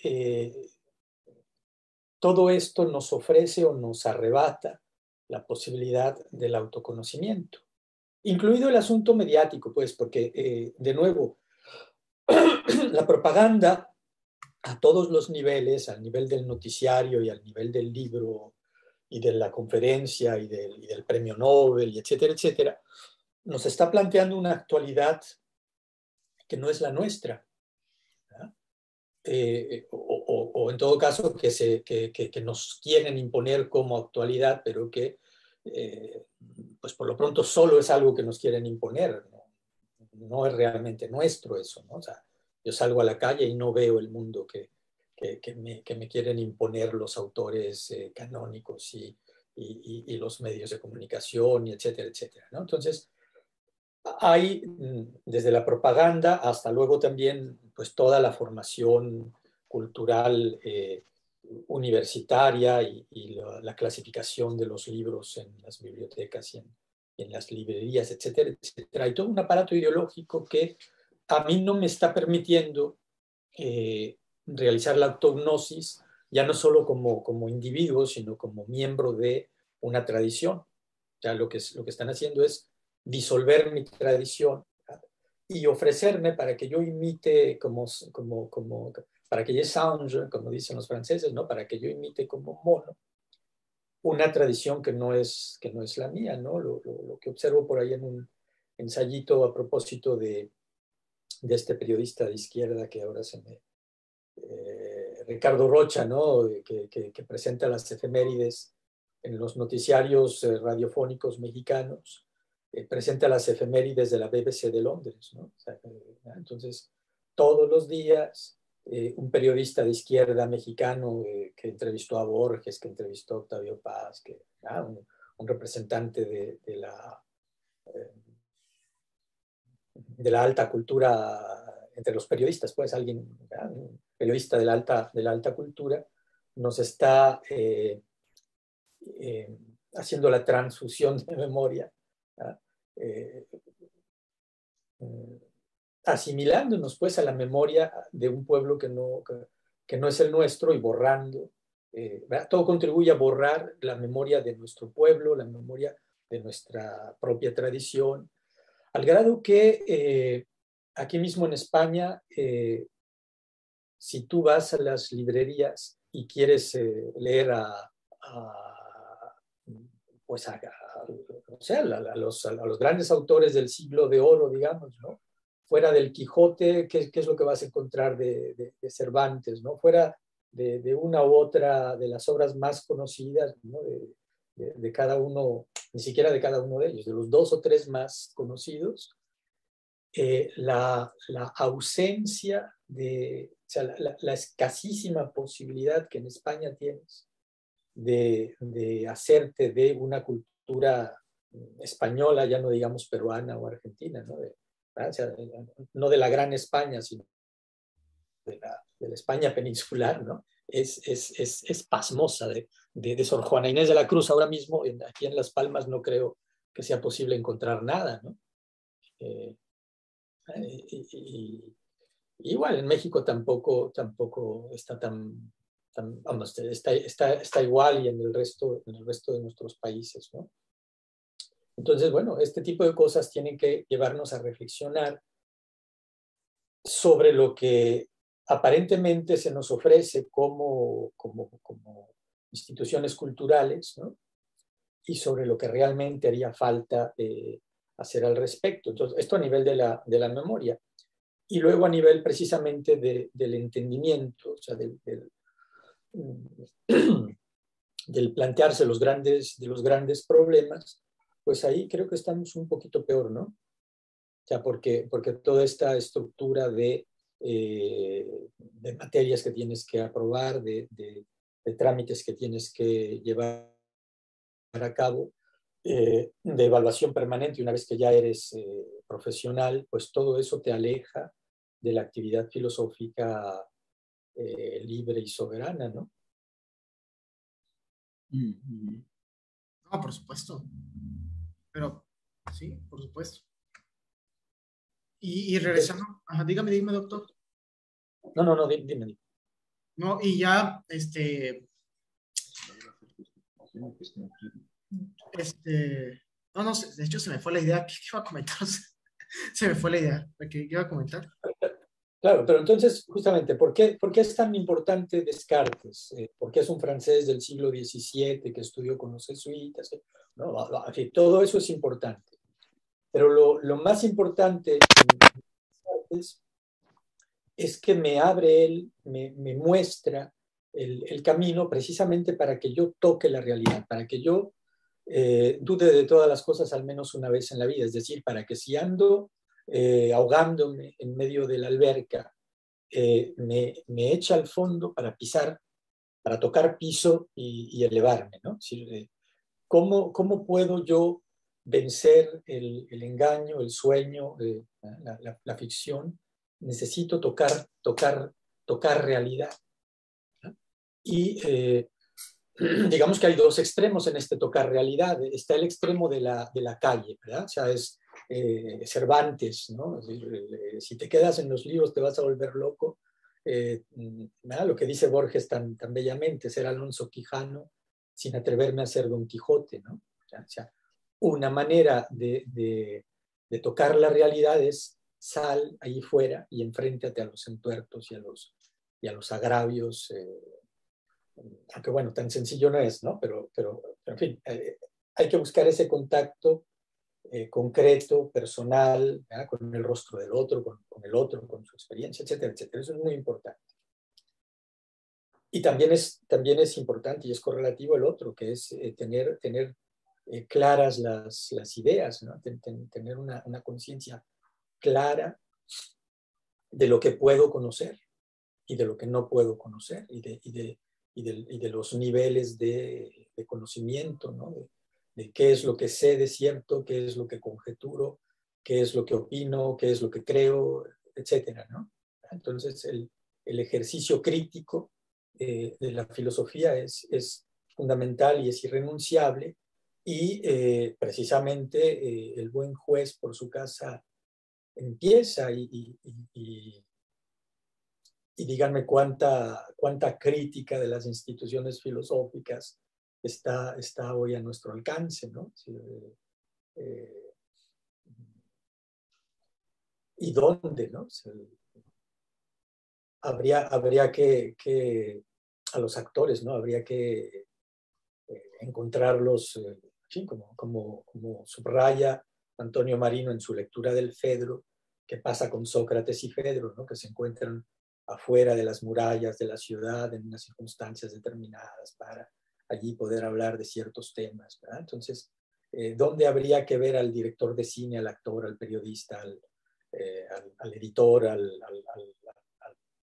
todo esto nos ofrece o nos arrebata la posibilidad del autoconocimiento, incluido el asunto mediático, pues, porque, de nuevo, la propaganda a todos los niveles, al nivel del noticiario y al nivel del libro y de la conferencia y del premio Nobel, y etcétera, etcétera, nos está planteando una actualidad que no es la nuestra, ¿verdad? O en todo caso que nos quieren imponer como actualidad, pero que pues por lo pronto solo es algo que nos quieren imponer, ¿no? No es realmente nuestro eso, ¿no? O sea, yo salgo a la calle y no veo el mundo que me quieren imponer los autores canónicos y los medios de comunicación, y etcétera, etcétera, ¿no? Entonces, hay desde la propaganda hasta luego también pues toda la formación cultural universitaria y la clasificación de los libros en las bibliotecas y en las librerías, etcétera, etcétera. Hay todo un aparato ideológico que a mí no me está permitiendo realizar la autognosis, ya no solo como individuo, sino como miembro de una tradición. O sea, lo que están haciendo es disolver mi tradición, ¿verdad? Y ofrecerme para que yo imite para que yo change, como dicen los franceses, ¿no? Para que yo imite como mono una tradición que no es la mía, ¿no? Lo que observo por ahí en un ensayito a propósito de este periodista de izquierda que ahora se me... Ricardo Rocha, ¿no? Que presenta las efemérides en los noticiarios radiofónicos mexicanos, presenta las efemérides de la BBC de Londres, ¿no? O sea, entonces, todos los días, un periodista de izquierda mexicano que entrevistó a Borges, que entrevistó a Octavio Paz, un representante eh, de la alta cultura entre los periodistas, pues alguien, un periodista de la alta cultura, nos está haciendo la transfusión de memoria, eh, asimilándonos pues a la memoria de un pueblo que no es el nuestro y borrando. Todo contribuye a borrar la memoria de nuestro pueblo, la memoria de nuestra propia tradición, al grado que aquí mismo en España, si tú vas a las librerías y quieres leer pues o sea, a los grandes autores del siglo de oro, digamos, ¿no? Fuera del Quijote, ¿qué es lo que vas a encontrar de Cervantes, ¿no? Fuera de una u otra de las obras más conocidas, ¿no? De cada uno, ni siquiera de cada uno de ellos, de los dos o tres más conocidos, la ausencia o sea, la escasísima posibilidad que en España tienes de hacerte de una cultura española, ya no digamos peruana o argentina, ¿no? O sea, no de la gran España, sino de la España peninsular, ¿no? Es pasmosa de Sor Juana Inés de la Cruz. Ahora mismo, aquí en Las Palmas, no creo que sea posible encontrar nada, ¿no? Igual en México tampoco está tan vamos, está igual y en el resto de nuestros países, ¿no? Entonces, bueno, este tipo de cosas tienen que llevarnos a reflexionar sobre lo que aparentemente se nos ofrece como instituciones culturales, ¿no? Y sobre lo que realmente haría falta hacer al respecto. Entonces, esto a nivel de la memoria. Y luego a nivel precisamente del entendimiento, o sea, del plantearse los grandes problemas, pues ahí creo que estamos un poquito peor, ¿no? O sea, porque toda esta estructura de materias que tienes que aprobar, de trámites que tienes que llevar a cabo, de evaluación permanente una vez que ya eres profesional, pues todo eso te aleja de la actividad filosófica libre y soberana, ¿no? No, por supuesto. Pero sí, por supuesto. Y regresando, ajá, dígame, doctor. No, dime. No, y ya, no, de hecho se me fue la idea. ¿Qué iba a comentar? Se me fue la idea. ¿Qué iba a comentar? Claro, pero entonces, justamente, ¿por qué es tan importante Descartes? ¿Por qué es un francés del siglo XVII que estudió con los jesuitas? No, en fin, todo eso es importante. Pero lo más importante en Descartes es que me abre él, me muestra el camino precisamente para que yo toque la realidad, para que yo dude de todas las cosas al menos una vez en la vida. Es decir, para que si ando ahogándome en medio de la alberca, me echa al fondo para pisar, para tocar piso y elevarme, ¿no? Es decir, ¿cómo puedo yo vencer el engaño, el sueño, la ficción? Necesito tocar realidad, ¿no? Y digamos que hay dos extremos en este tocar realidad. Está el extremo de la calle, ¿verdad? O sea, es Cervantes, ¿no? Es decir, si te quedas en los libros te vas a volver loco. Lo que dice Borges tan bellamente, ser Alonso Quijano sin atreverme a ser Don Quijote, ¿no? O sea, una manera de tocar la realidad es sal ahí fuera y enfréntate a los entuertos y a los agravios, aunque bueno, tan sencillo no es, ¿no? Pero en fin, hay que buscar ese contacto concreto, personal, ¿verdad? Con el rostro del otro, con el otro, con su experiencia, etcétera, etcétera. Eso es muy importante. Y también es importante y es correlativo el otro, que es tener claras las ideas, ¿no? Tener una conciencia clara de lo que puedo conocer y de lo que no puedo conocer y de los niveles de conocimiento, ¿no? De qué es lo que sé de cierto, qué es lo que conjeturo, qué es lo que opino, qué es lo que creo, etcétera, ¿no? Entonces, el ejercicio crítico de la filosofía es fundamental y es irrenunciable, y precisamente el buen juez por su casa empieza, y díganme cuánta crítica de las instituciones filosóficas está hoy a nuestro alcance, ¿no? ¿Y dónde, no? Habría que a los actores, ¿no? Habría que encontrarlos, sí, como subraya Antonio Marino en su lectura del Fedro, que pasa con Sócrates y Fedro, ¿no? Que se encuentran afuera de las murallas de la ciudad en unas circunstancias determinadas para allí poder hablar de ciertos temas, ¿verdad? Entonces, ¿dónde habría que ver al director de cine, al actor, al periodista, al editor, al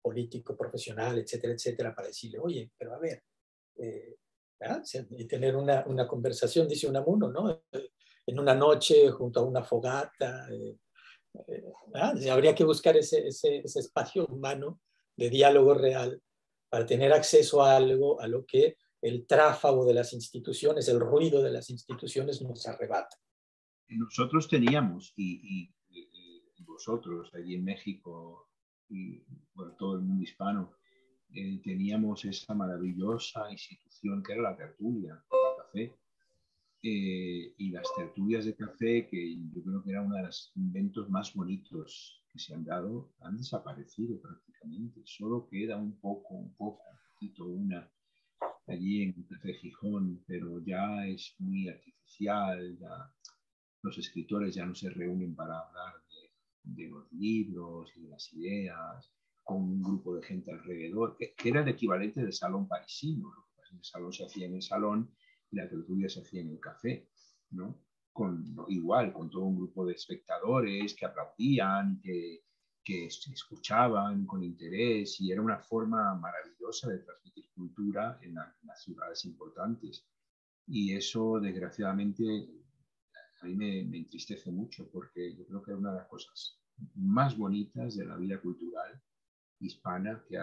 político profesional, etcétera, etcétera, para decirle, oye, pero a ver, y tener una conversación, dice Unamuno, ¿no? En una noche junto a una fogata. Habría que buscar ese espacio humano de diálogo real para tener acceso a algo a lo que el tráfago de las instituciones, el ruido de las instituciones nos arrebata. Nosotros teníamos, y vosotros allí en México, y bueno, todo el mundo hispano, teníamos esa maravillosa institución que era la tertulia, el café. Y las tertulias de café, que yo creo que era uno de los inventos más bonitos que se han dado, han desaparecido prácticamente. Solo queda un poquito una allí en el Café Gijón, pero ya es muy artificial. Ya, los escritores ya no se reúnen para hablar de los libros y de las ideas, con un grupo de gente alrededor, que era el equivalente del salón parisino. El salón se hacía en el salón y la tertulia se hacía en el café, ¿no? Igual, con todo un grupo de espectadores que aplaudían, que escuchaban con interés, y era una forma maravillosa de transmitir cultura en las ciudades importantes. Y eso, desgraciadamente, a mí me entristece mucho, porque yo creo que es una de las cosas más bonitas de la vida cultural hispana que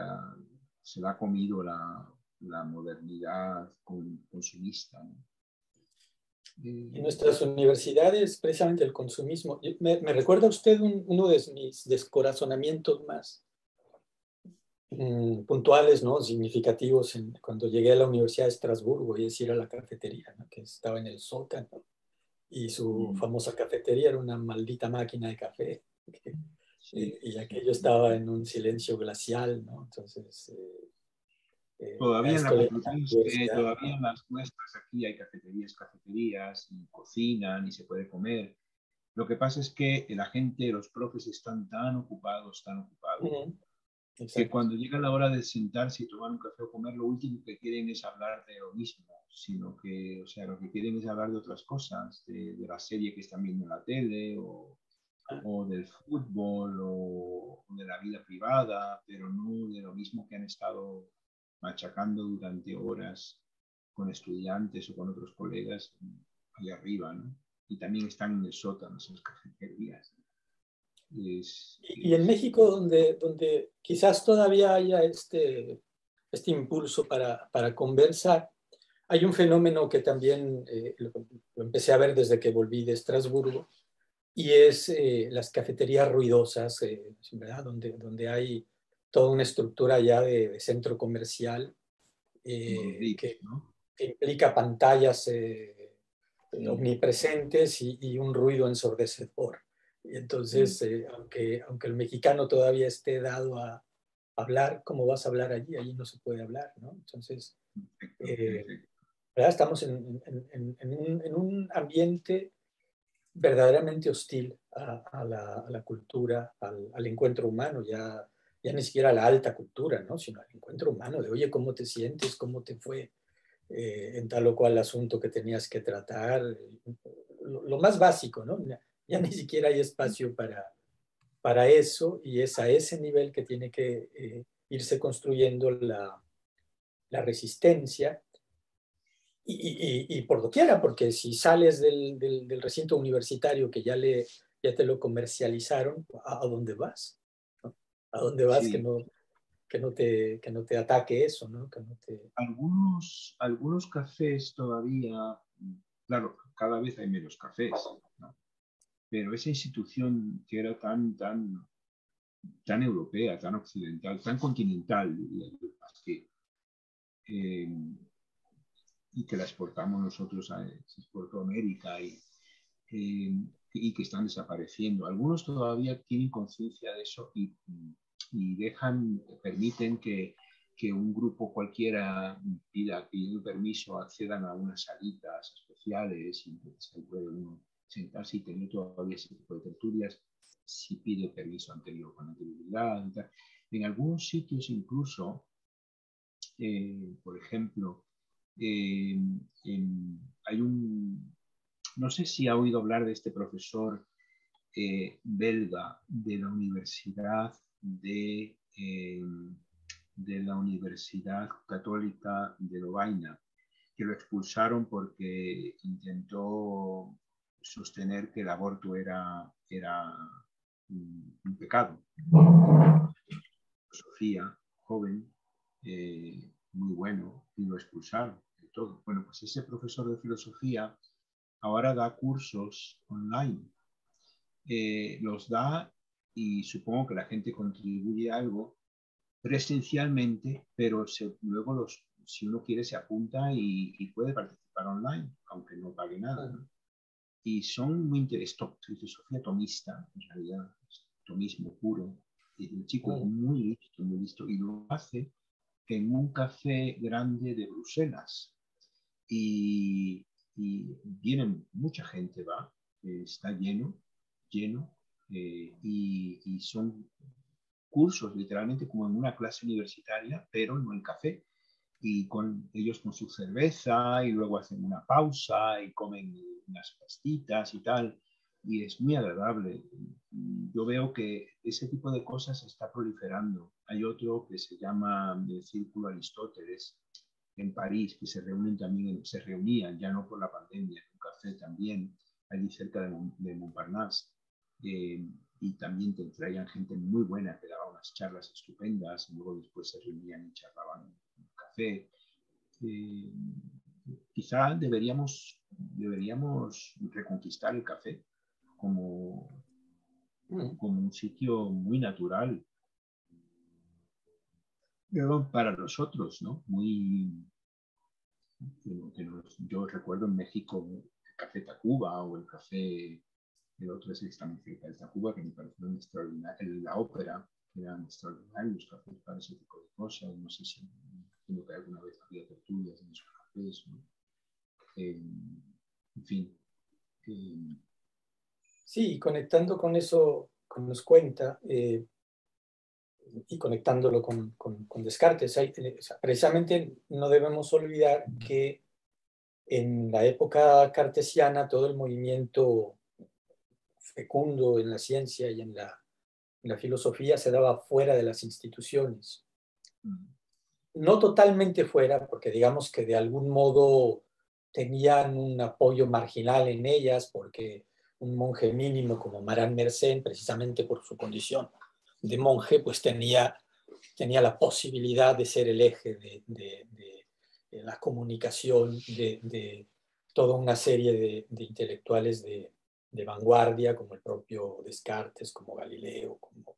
se la ha comido la modernidad consumista, ¿no? En nuestras universidades, precisamente el consumismo. Me recuerda usted uno de mis descorazonamientos más puntuales, ¿no? Significativos cuando llegué a la Universidad de Estrasburgo, y es ir a la cafetería, ¿no? Que estaba en el Sótano, y su famosa cafetería era una maldita máquina de café. Y aquello estaba en un silencio glacial, ¿no? Entonces, a Todavía en la esto le Complutense, todavía en las nuestras aquí hay cafeterías, y cocinan y se puede comer. Lo que pasa es que la gente, los profes están tan ocupados, que cuando llega la hora de sentarse y tomar un café o comer, lo último que quieren es hablar de lo mismo, sino que, o sea, lo que quieren es hablar de otras cosas, de la serie que están viendo en la tele, o del fútbol, o de la vida privada, pero no de lo mismo que han estado machacando durante horas con estudiantes o con otros colegas ahí arriba, ¿no? Y también están en el sótano, en las cafeterías. Y en México, donde quizás todavía haya este impulso para conversar, hay un fenómeno que también lo empecé a ver desde que volví de Estrasburgo, y es las cafeterías ruidosas, ¿verdad? Donde hay toda una estructura ya de centro comercial ¿no? que implica pantallas omnipresentes y un ruido ensordecedor. Y entonces, aunque el mexicano todavía esté dado a hablar, ¿cómo vas a hablar allí? Allí no se puede hablar, ¿no? Entonces, ¿verdad? Estamos en un ambiente verdaderamente hostil a la cultura, al encuentro humano, ya ni siquiera a la alta cultura, ¿no? Sino al encuentro humano, de oye, ¿cómo te sientes? ¿Cómo te fue en tal o cual asunto que tenías que tratar? Lo más básico, ¿no? Ya ni siquiera hay espacio para eso, y es a ese nivel que tiene que irse construyendo la resistencia. Y por doquiera, porque si sales del recinto universitario que ya te lo comercializaron, ¿a dónde vas? ¿No? ¿A dónde vas Sí. que no te ataque eso, ¿no? Que no te... Algunos cafés todavía, claro, cada vez hay menos cafés, ¿no? Pero esa institución que era tan europea, tan occidental, tan continental, eh, y que la exportamos nosotros, se exportó a América, y que están desapareciendo. Algunos todavía tienen conciencia de eso, y permiten que un grupo cualquiera pidiendo permiso, accedan a unas salitas especiales, y entonces ahí puede uno sentarse y tener todavía ese tipo de tertulias si pide permiso anterior, con anterioridad. En algunos sitios incluso, por ejemplo, hay no sé si ha oído hablar de este profesor belga de la Universidad Católica de Lovaina, que lo expulsaron porque intentó sostener que el aborto era un pecado. Filosofía, joven, muy bueno, y lo expulsaron de todo. Bueno, pues ese profesor de filosofía ahora da cursos online. Los da, y supongo que la gente contribuye algo, presencialmente, pero luego si uno quiere se apunta y puede participar online, aunque no pague nada, ¿no? Y son muy interesantes, filosofía tomista, en realidad, tomismo puro. Y el chico es muy listo, y lo hace en un café grande de Bruselas. Y viene mucha gente, está lleno, y son cursos literalmente como en una clase universitaria, pero no en café. Y ellos con su cerveza y luego hacen una pausa y comen unas pastitas y tal. Y es muy agradable. Yo veo que ese tipo de cosas está proliferando. Hay otro que se llama el Círculo Aristóteles en París, que se reunían, ya no por la pandemia, en un café también, allí cerca de Montparnasse. Y también te traían gente muy buena que daba unas charlas estupendas y luego después se reunían y charlaban en un café. Quizá deberíamos reconquistar el café como un sitio muy natural para nosotros, ¿no? Yo recuerdo en México el Café Tacuba o el otro es también cerca de Tacuba, que me parecieron extraordinarios, la ópera, que eran extraordinarios cafés para ese tipo de cosas. No sé si tengo que alguna vez había tertulias en esos cafés, ¿no? En fin. Sí, conectando con eso que nos cuenta, y conectándolo con Descartes, precisamente no debemos olvidar que en la época cartesiana todo el movimiento fecundo en la ciencia y en la filosofía se daba fuera de las instituciones. No totalmente fuera, porque digamos que de algún modo tenían un apoyo marginal en ellas, porque un monje mínimo como Maran Mersenne, precisamente por su condición de monje, pues tenía la posibilidad de ser el eje de la comunicación de toda una serie de intelectuales de vanguardia, como el propio Descartes, como Galileo, como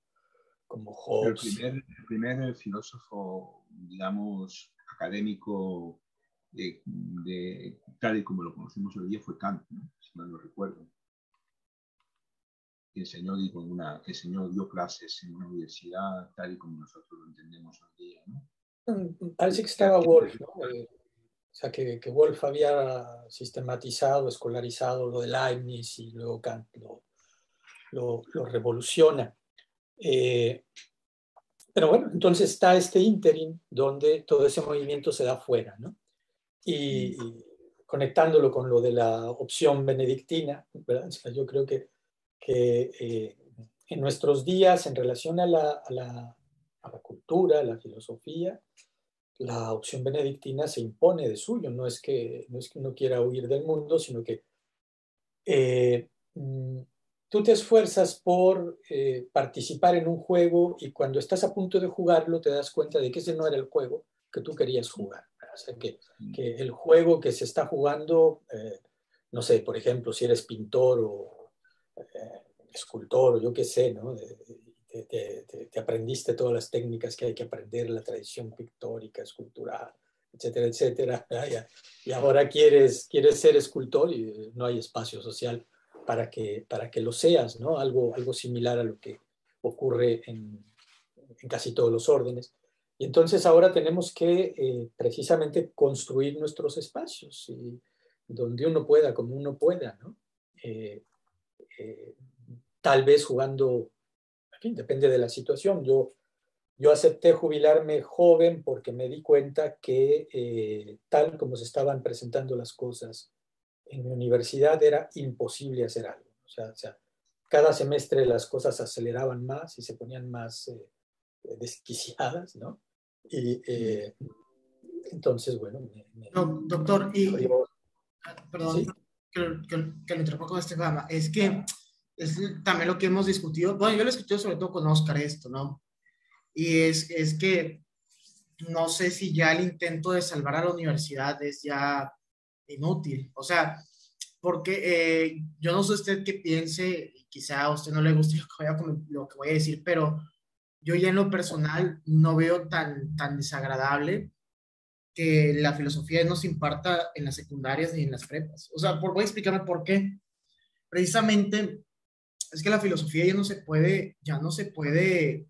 Pero Hobbes. el primer filósofo, digamos, académico tal y como lo conocemos hoy día fue Kant, ¿no? Si mal no recuerdo. Que dio clases en una universidad tal y como nosotros lo entendemos hoy día, ¿no? Parece que estaba Wolf, ¿no? O sea, que Wolf había sistematizado, escolarizado lo de Leibniz y luego Kant lo revoluciona. Pero bueno, entonces está este ínterin donde todo ese movimiento se da fuera, ¿no? Y conectándolo con lo de la opción benedictina, ¿verdad? O sea, yo creo que en nuestros días, en relación a la cultura, a la filosofía, la opción benedictina se impone de suyo. No es que uno quiera huir del mundo, sino que eh, tú te esfuerzas por participar en un juego y cuando estás a punto de jugarlo te das cuenta de que ese no era el juego que tú querías jugar. O sea, que el juego que se está jugando, no sé, por ejemplo, si eres pintor o escultor o yo qué sé, ¿no? Te aprendiste todas las técnicas que hay que aprender, la tradición pictórica, escultural, etcétera, etcétera. Y ahora quieres ser escultor y no hay espacio social para que lo seas, ¿no? Algo similar a lo que ocurre en casi todos los órdenes. Y entonces ahora tenemos que precisamente construir nuestros espacios y donde uno pueda, como uno pueda, ¿no? Eh, eh, Tal vez jugando, en fin, depende de la situación. Yo acepté jubilarme joven porque me di cuenta que tal como se estaban presentando las cosas en mi universidad era imposible hacer algo. O sea, cada semestre las cosas aceleraban más y se ponían más desquiciadas, ¿no? Y entonces, bueno, Doctor, perdón ¿sí? que lo interrumpa con este programa, es que es también lo que hemos discutido, bueno, yo lo he discutido sobre todo con Oscar esto, ¿no? Y es que no sé si ya el intento de salvar a la universidad es ya inútil, o sea, porque yo no sé usted qué piense, quizá a usted no le guste lo que voy a decir, pero yo ya en lo personal no veo tan desagradable que la filosofía no se imparta en las secundarias ni en las prepas. O sea, voy a explicarme por qué. Precisamente es que la filosofía ya no se puede,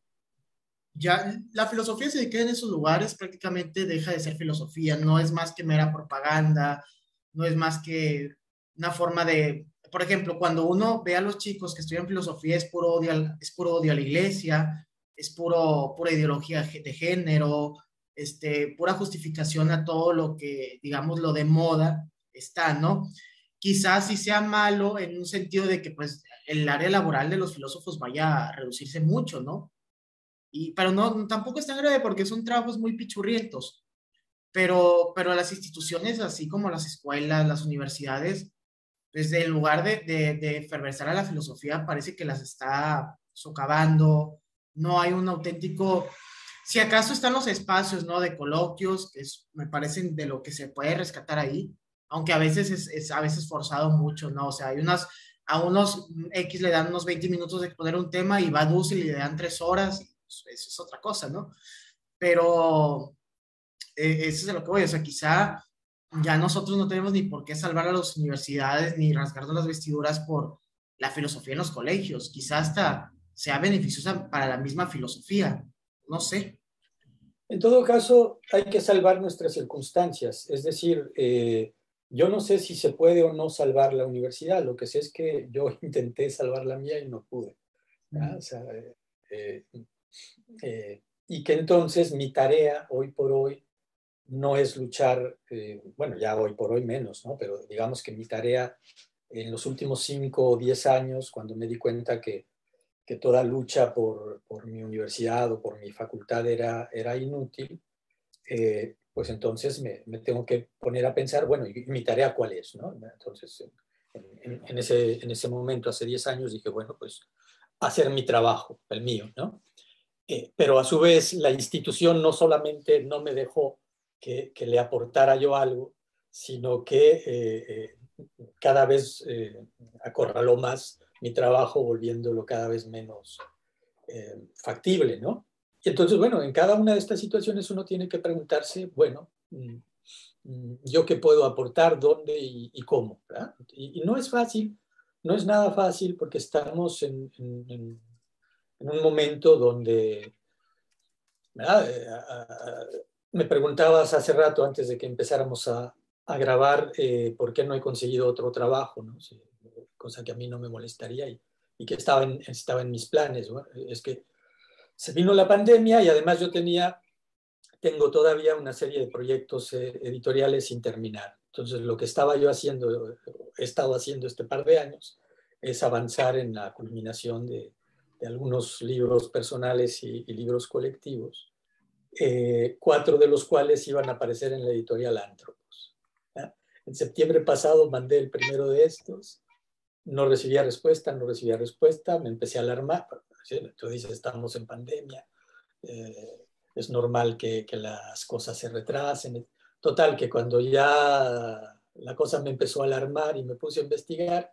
ya la filosofía se queda en esos lugares, prácticamente deja de ser filosofía, no es más que mera propaganda, no es más que una forma de, por ejemplo, cuando uno ve a los chicos que estudian filosofía es puro odio a la iglesia, es pura ideología de género, pura justificación a todo lo que, digamos, lo de moda está, ¿no? Quizás sí sea malo en un sentido de que pues el área laboral de los filósofos vaya a reducirse mucho, ¿no? Pero no, tampoco es tan grave porque son trabajos muy pichurrientos. Pero las instituciones, así como las escuelas, las universidades, desde el lugar de eferversar a la filosofía, parece que las está socavando. No hay un auténtico, si acaso están los espacios, ¿no? De coloquios, me parecen de lo que se puede rescatar ahí, aunque a veces es a veces forzado mucho, ¿no? O sea, a unos X le dan unos 20 minutos de exponer un tema y va Dussel y le dan 3 horas, y pues, eso es otra cosa, ¿no? Pero eso es de lo que voy, o sea, quizá ya nosotros no tenemos ni por qué salvar a las universidades ni rasgarnos las vestiduras por la filosofía en los colegios, quizá hasta sea beneficiosa para la misma filosofía, no sé. En todo caso, hay que salvar nuestras circunstancias. Es decir, yo no sé si se puede o no salvar la universidad. Lo que sé es que yo intenté salvar la mía y no pude. ¿Ya? O sea, eh, y que entonces mi tarea hoy por hoy no es luchar, bueno, ya hoy por hoy menos, ¿no? Pero digamos que mi tarea en los últimos 5 o 10 años, cuando me di cuenta que toda lucha por mi universidad o por mi facultad era inútil, pues entonces me tengo que poner a pensar, bueno, ¿y mi tarea cuál es? ¿No? Entonces, en ese momento, hace 10 años, dije, bueno, pues hacer mi trabajo, el mío, ¿no? Pero a su vez, la institución no solamente no me dejó que le aportara yo algo, sino que cada vez acorraló más mi trabajo, volviéndolo cada vez menos factible, ¿no? Y entonces, bueno, en cada una de estas situaciones uno tiene que preguntarse, bueno, ¿yo qué puedo aportar, dónde y cómo? ¿Verdad? Y no es fácil, no es nada fácil porque estamos en un momento donde, ¿verdad? Me preguntabas hace rato, antes de que empezáramos a grabar, por qué no he conseguido otro trabajo, ¿no? Sí, cosa que a mí no me molestaría y que estaba en mis planes, ¿no? Es que se vino la pandemia y además tengo todavía una serie de proyectos editoriales sin terminar. Entonces, lo que he estado haciendo este par de años, es avanzar en la culminación de algunos libros personales y libros colectivos, 4 de los cuales iban a aparecer en la editorial Antropos. ¿Ya? En septiembre pasado mandé el primero de estos, no recibía respuesta, me empecé a alarmar. Tú dices, estamos en pandemia, es normal que las cosas se retrasen. Total, que cuando ya la cosa me empezó a alarmar y me puse a investigar,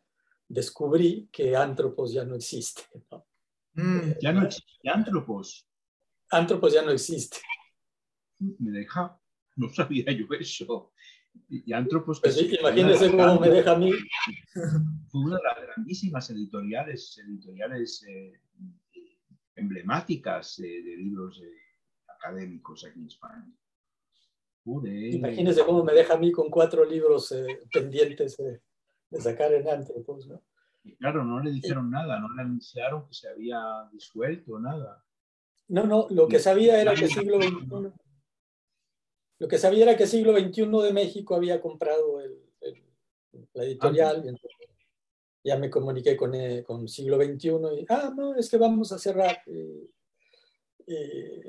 descubrí que Antropos ya no existe, ¿no? Ya no existe Antropos. Antropos ya no existe. Me deja, no sabía yo eso. Y Antropos, que Pues se fue una de imagínese las cómo me deja a mí. fue una de las grandísimas editoriales emblemáticas de libros académicos aquí en España. Imagínese cómo me deja a mí con 4 libros pendientes de sacar en Antropos, ¿no? Y claro, no le dijeron nada, no le anunciaron que se había disuelto, nada. No, lo que sabía era que siglo XXI, lo que sabía era que siglo XXI de México había comprado la editorial, y entonces ya me comuniqué con siglo XXI y, no, es que vamos a cerrar.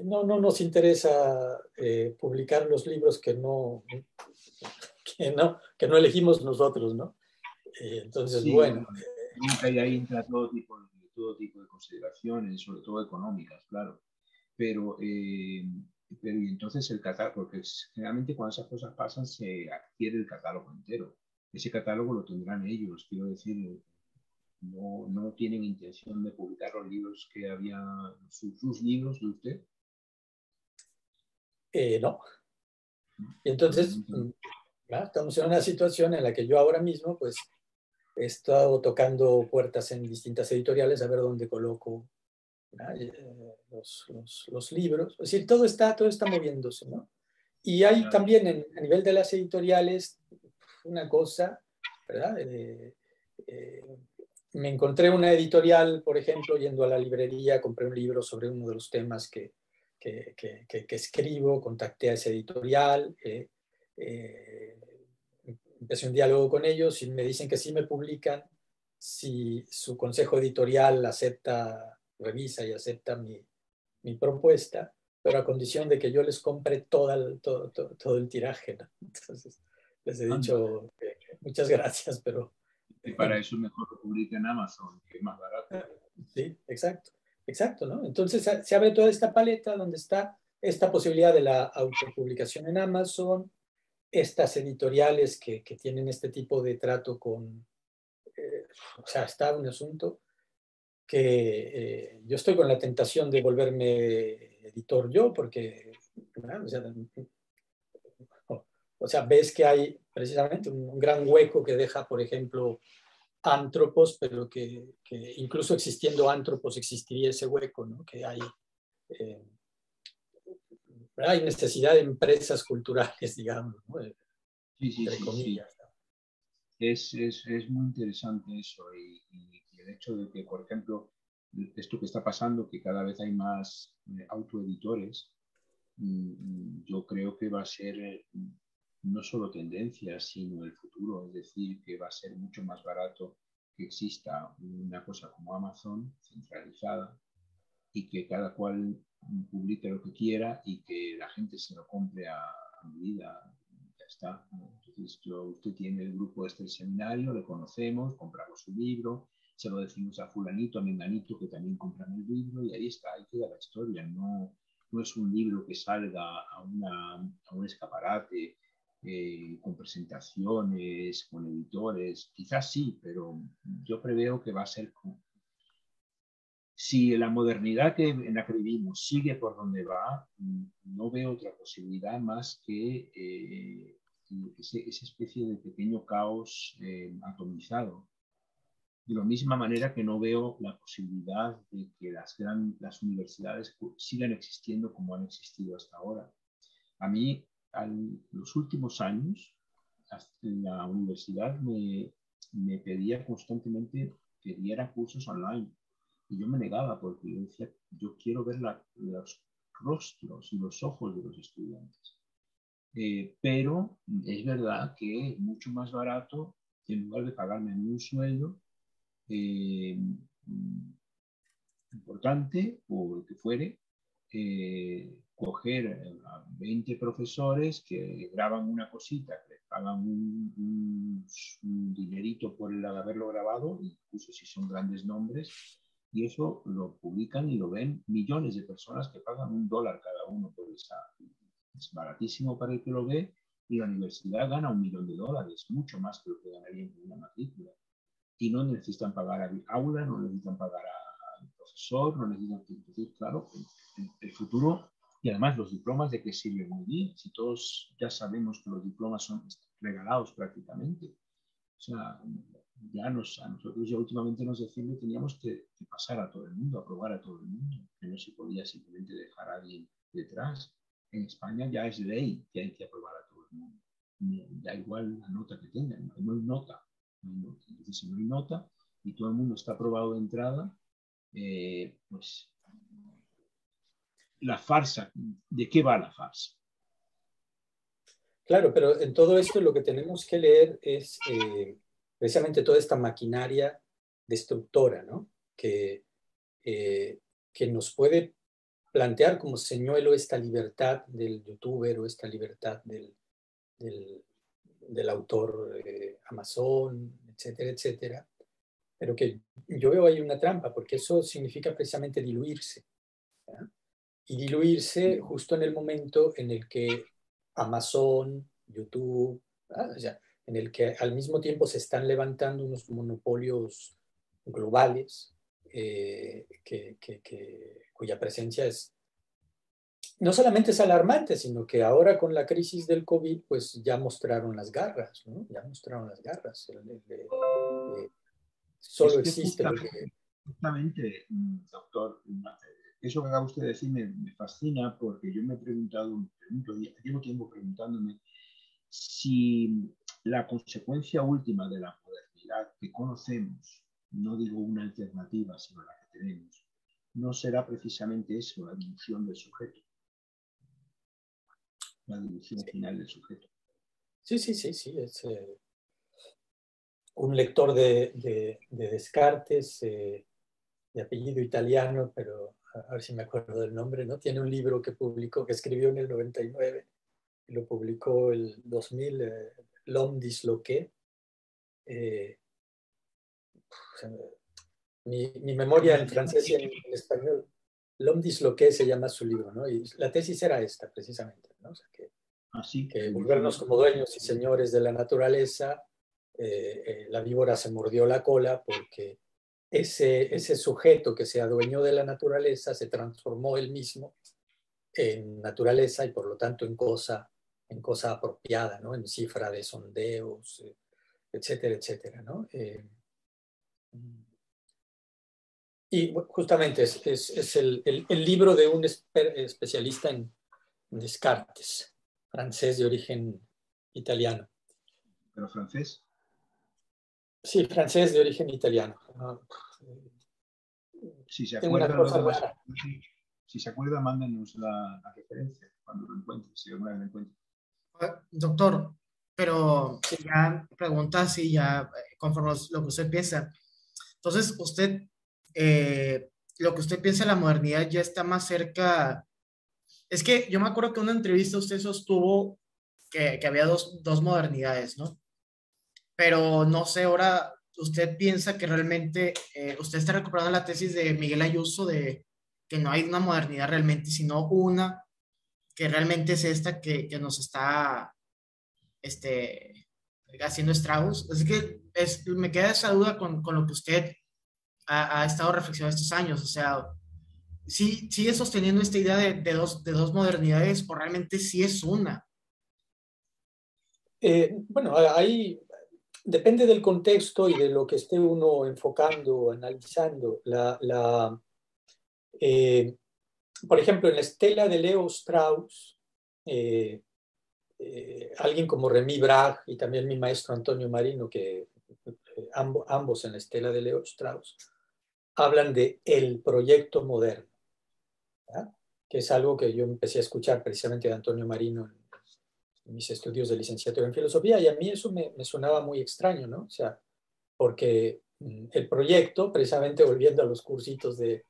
No nos interesa publicar los libros que no elegimos nosotros, ¿no? Entonces, Sí, bueno. bueno, nunca ahí entra todo tipo de consideraciones, sobre todo económicas, claro. Pero y entonces el catálogo, porque generalmente cuando esas cosas pasan se adquiere el catálogo entero. Ese catálogo lo tendrán ellos, quiero decir, no tienen intención de publicar los libros que había, sus libros de usted. No. Y entonces, estamos en una situación en la que yo ahora mismo, pues, he estado tocando puertas en distintas editoriales a ver dónde coloco los libros. Es decir, todo está moviéndose, ¿no? Y hay también a nivel de las editoriales una cosa, ¿verdad? Me encontré una editorial, por ejemplo, yendo a la librería, compré un libro sobre uno de los temas que escribo, contacté a esa editorial, empecé un diálogo con ellos y me dicen que sí me publican si su consejo editorial acepta, revisa y acepta mi propuesta, pero a condición de que yo les compre todo el tiraje, ¿no? Entonces, les he dicho muchas gracias, pero... Y para eso mejor lo publica en Amazon, que es más barato. Sí, exacto, ¿no? Entonces se abre toda esta paleta donde está esta posibilidad de la autopublicación en Amazon, estas editoriales que tienen este tipo de trato con... o sea, está un asunto que yo estoy con la tentación de volverme editor yo, porque, ¿no? O sea, ves que hay precisamente un gran hueco que deja, por ejemplo, Antropos, pero que incluso existiendo Antropos existiría ese hueco, ¿no? Que eh, hay necesidad de empresas culturales, digamos, ¿no? Entre comillas. Es muy interesante eso y el hecho de que, por ejemplo, esto que está pasando, que cada vez hay más autoeditores, yo creo que va a ser no solo tendencia, sino el futuro, es decir, que va a ser mucho más barato que exista una cosa como Amazon centralizada y que cada cual publique lo que quiera y que la gente se lo compre a medida. Ya está. Entonces, usted tiene el grupo este del seminario, le conocemos, compramos su libro, se lo decimos a fulanito, a menganito, que también compran el libro y ahí está, ahí queda la historia. No es un libro que salga a un escaparate con presentaciones, con editores. Quizás sí, pero yo preveo que va a ser si la modernidad en la que vivimos sigue por donde va, no veo otra posibilidad más que esa especie de pequeño caos atomizado. De la misma manera que no veo la posibilidad de que las universidades sigan existiendo como han existido hasta ahora. A mí, los últimos años, en la universidad me pedía constantemente que diera cursos online. Y yo me negaba porque yo decía, yo quiero ver los rostros y los ojos de los estudiantes. Pero es verdad que es mucho más barato que en lugar de pagarme a mí un sueldo importante o el que fuere, coger a 20 profesores que graban una cosita, que les pagan un dinerito por haberlo grabado, incluso si son grandes nombres, y eso lo publican y lo ven millones de personas que pagan $1 cada uno por esa. Es baratísimo para el que lo ve y la universidad gana $1.000.000, mucho más que lo que ganaría en una matrícula. Y no necesitan pagar al aula, no necesitan pagar al profesor, no necesitan... Entonces, claro, el futuro, y además los diplomas de qué sirven muy bien, si todos ya sabemos que los diplomas son regalados prácticamente. O sea, a nosotros ya últimamente nos decían que teníamos que pasar a todo el mundo, aprobar a todo el mundo, que no se podía simplemente dejar a alguien detrás. En España ya es ley que hay que aprobar a todo el mundo. Da igual la nota que tengan, no hay nota. Entonces, si no hay nota y todo el mundo está aprobado de entrada, pues la farsa, ¿de qué va la farsa? Claro, pero en todo esto lo que tenemos que leer es precisamente toda esta maquinaria destructora, ¿no? Que nos puede plantear como señuelo esta libertad del youtuber o esta libertad del autor Amazon, etcétera, etcétera. Pero que yo veo ahí una trampa, porque eso significa precisamente diluirse. ¿Ya? Y diluirse justo en el momento en el que Amazon, YouTube, o sea, en el que al mismo tiempo se están levantando unos monopolios globales, cuya presencia es, no solamente es alarmante, sino que ahora con la crisis del COVID, pues ya mostraron las garras, ¿no? Ya mostraron las garras. Solo Es que existe lo que... justamente, doctor, eso que acaba usted de decir me fascina porque yo me he preguntado, llevo tiempo preguntándome si la consecuencia última de la modernidad que conocemos, no digo una alternativa, sino la que tenemos, no será precisamente eso, la dilución del sujeto, la dilución final del sujeto. Sí, es un lector de Descartes, de apellido italiano, pero a ver si me acuerdo del nombre, ¿no? Tiene un libro que publicó, que escribió en el 99, y lo publicó el 2000, L'homme disloqué. Mi memoria en francés y en español, L'homme disloqué se llama su libro, ¿no? Y la tesis era esta, precisamente, ¿no? O sea, que volvernos como dueños y señores de la naturaleza, la víbora se mordió la cola porque ese sujeto que se adueñó de la naturaleza se transformó él mismo en naturaleza y por lo tanto en cosa apropiada, ¿no? En cifra de sondeos, etcétera, etcétera, ¿no? Y justamente es el libro de un especialista en Descartes, francés de origen italiano. ¿Pero francés? Sí, francés de origen italiano. Si se Tengo una acuerda, cosa luego rara. si se acuerda, mándenos la referencia cuando lo encuentre, si alguna vez lo encuentre. Doctor, pero ya pregunta si ya conforme lo que usted piensa. Entonces, lo que usted piensa de la modernidad ya está más cerca. Es que yo me acuerdo que en una entrevista usted sostuvo que había dos modernidades, ¿no? Pero no sé, ahora usted piensa que realmente usted está recuperando la tesis de Miguel Ayuso de que no hay una modernidad realmente, sino una que realmente es esta que nos está haciendo estragos. Así que me queda esa duda con lo que usted ha estado reflexionando estos años. O sea, ¿sí, sigue sosteniendo esta idea de dos modernidades o realmente sí es una? Bueno, ahí depende del contexto y de lo que esté uno enfocando, analizando. Por ejemplo, en la estela de Leo Strauss, alguien como Remy Bragg y también mi maestro Antonio Marino, que ambos en la estela de Leo Strauss, hablan de el proyecto moderno, ¿verdad? Que es algo que yo empecé a escuchar precisamente de Antonio Marino en mis estudios de licenciatura en filosofía, y a mí eso me sonaba muy extraño, ¿no? O sea, porque el proyecto, precisamente volviendo a los cursitos de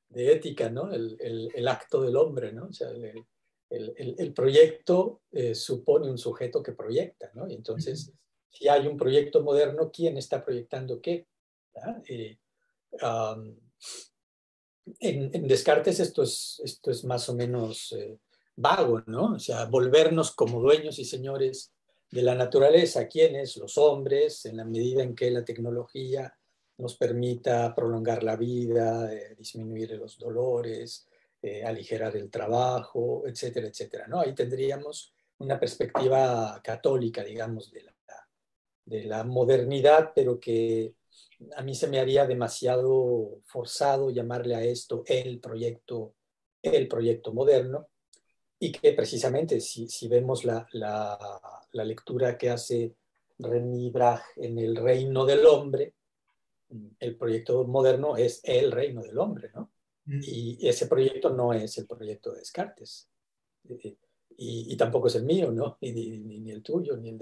ética, ¿no? El acto del hombre, ¿no? O sea, el proyecto supone un sujeto que proyecta, ¿no? Y entonces, si hay un proyecto moderno, ¿quién está proyectando qué? Um, en Descartes esto es más o menos vago, ¿no? O sea, volvernos como dueños y señores de la naturaleza, ¿quiénes? Los hombres, en la medida en que la tecnología nos permita prolongar la vida, disminuir los dolores, aligerar el trabajo, etcétera, etcétera, ¿no? Ahí tendríamos una perspectiva católica, digamos, de la modernidad, pero que a mí se me haría demasiado forzado llamarle a esto el proyecto moderno, y que precisamente si vemos la lectura que hace René Bragg en El reino del hombre, el proyecto moderno es el reino del hombre, ¿no? Y ese proyecto no es el proyecto de Descartes. Y tampoco es el mío, ¿no? Ni el tuyo, ni el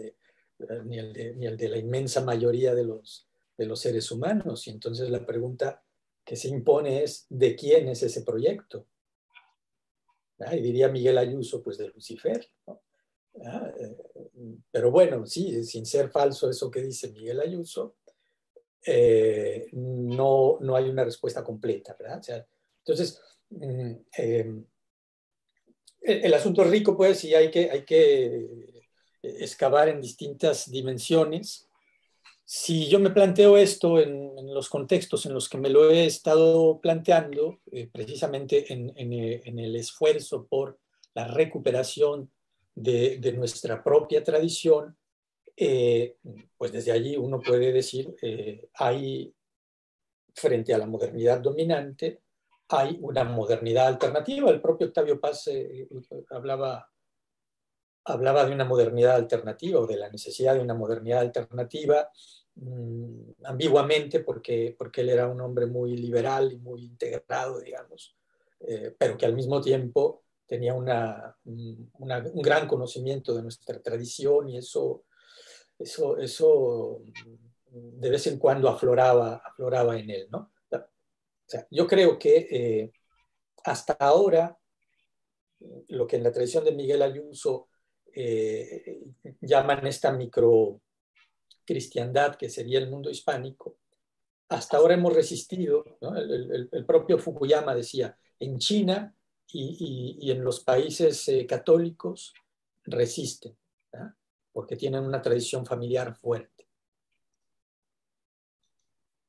de la inmensa mayoría de los seres humanos. Y entonces la pregunta que se impone es, ¿de quién es ese proyecto? ¿Ah? Y diría Miguel Ayuso, pues de Lucifer, ¿no? ¿Ah? Pero bueno, sí, sin ser falso eso que dice Miguel Ayuso, no hay una respuesta completa, ¿verdad? O sea, entonces, el asunto es rico, pues, y hay que excavar en distintas dimensiones Si yo me planteo esto en los contextos en los que me lo he estado planteando, precisamente en el esfuerzo por la recuperación de nuestra propia tradición, pues desde allí uno puede decir, hay frente a la modernidad dominante, hay una modernidad alternativa. El propio Octavio Paz hablaba de una modernidad alternativa o de la necesidad de una modernidad alternativa, ambiguamente porque él era un hombre muy liberal y muy integrado, digamos, pero que al mismo tiempo tenía un gran conocimiento de nuestra tradición, y eso de vez en cuando afloraba en él, ¿no? O sea, yo creo que hasta ahora lo que en la tradición de Miguel Ayuso llaman esta microcristiandad, que sería el mundo hispánico, hasta ahora hemos resistido, ¿no? El propio Fukuyama decía, en China y en los países católicos resisten, ¿no? Porque tienen una tradición familiar fuerte.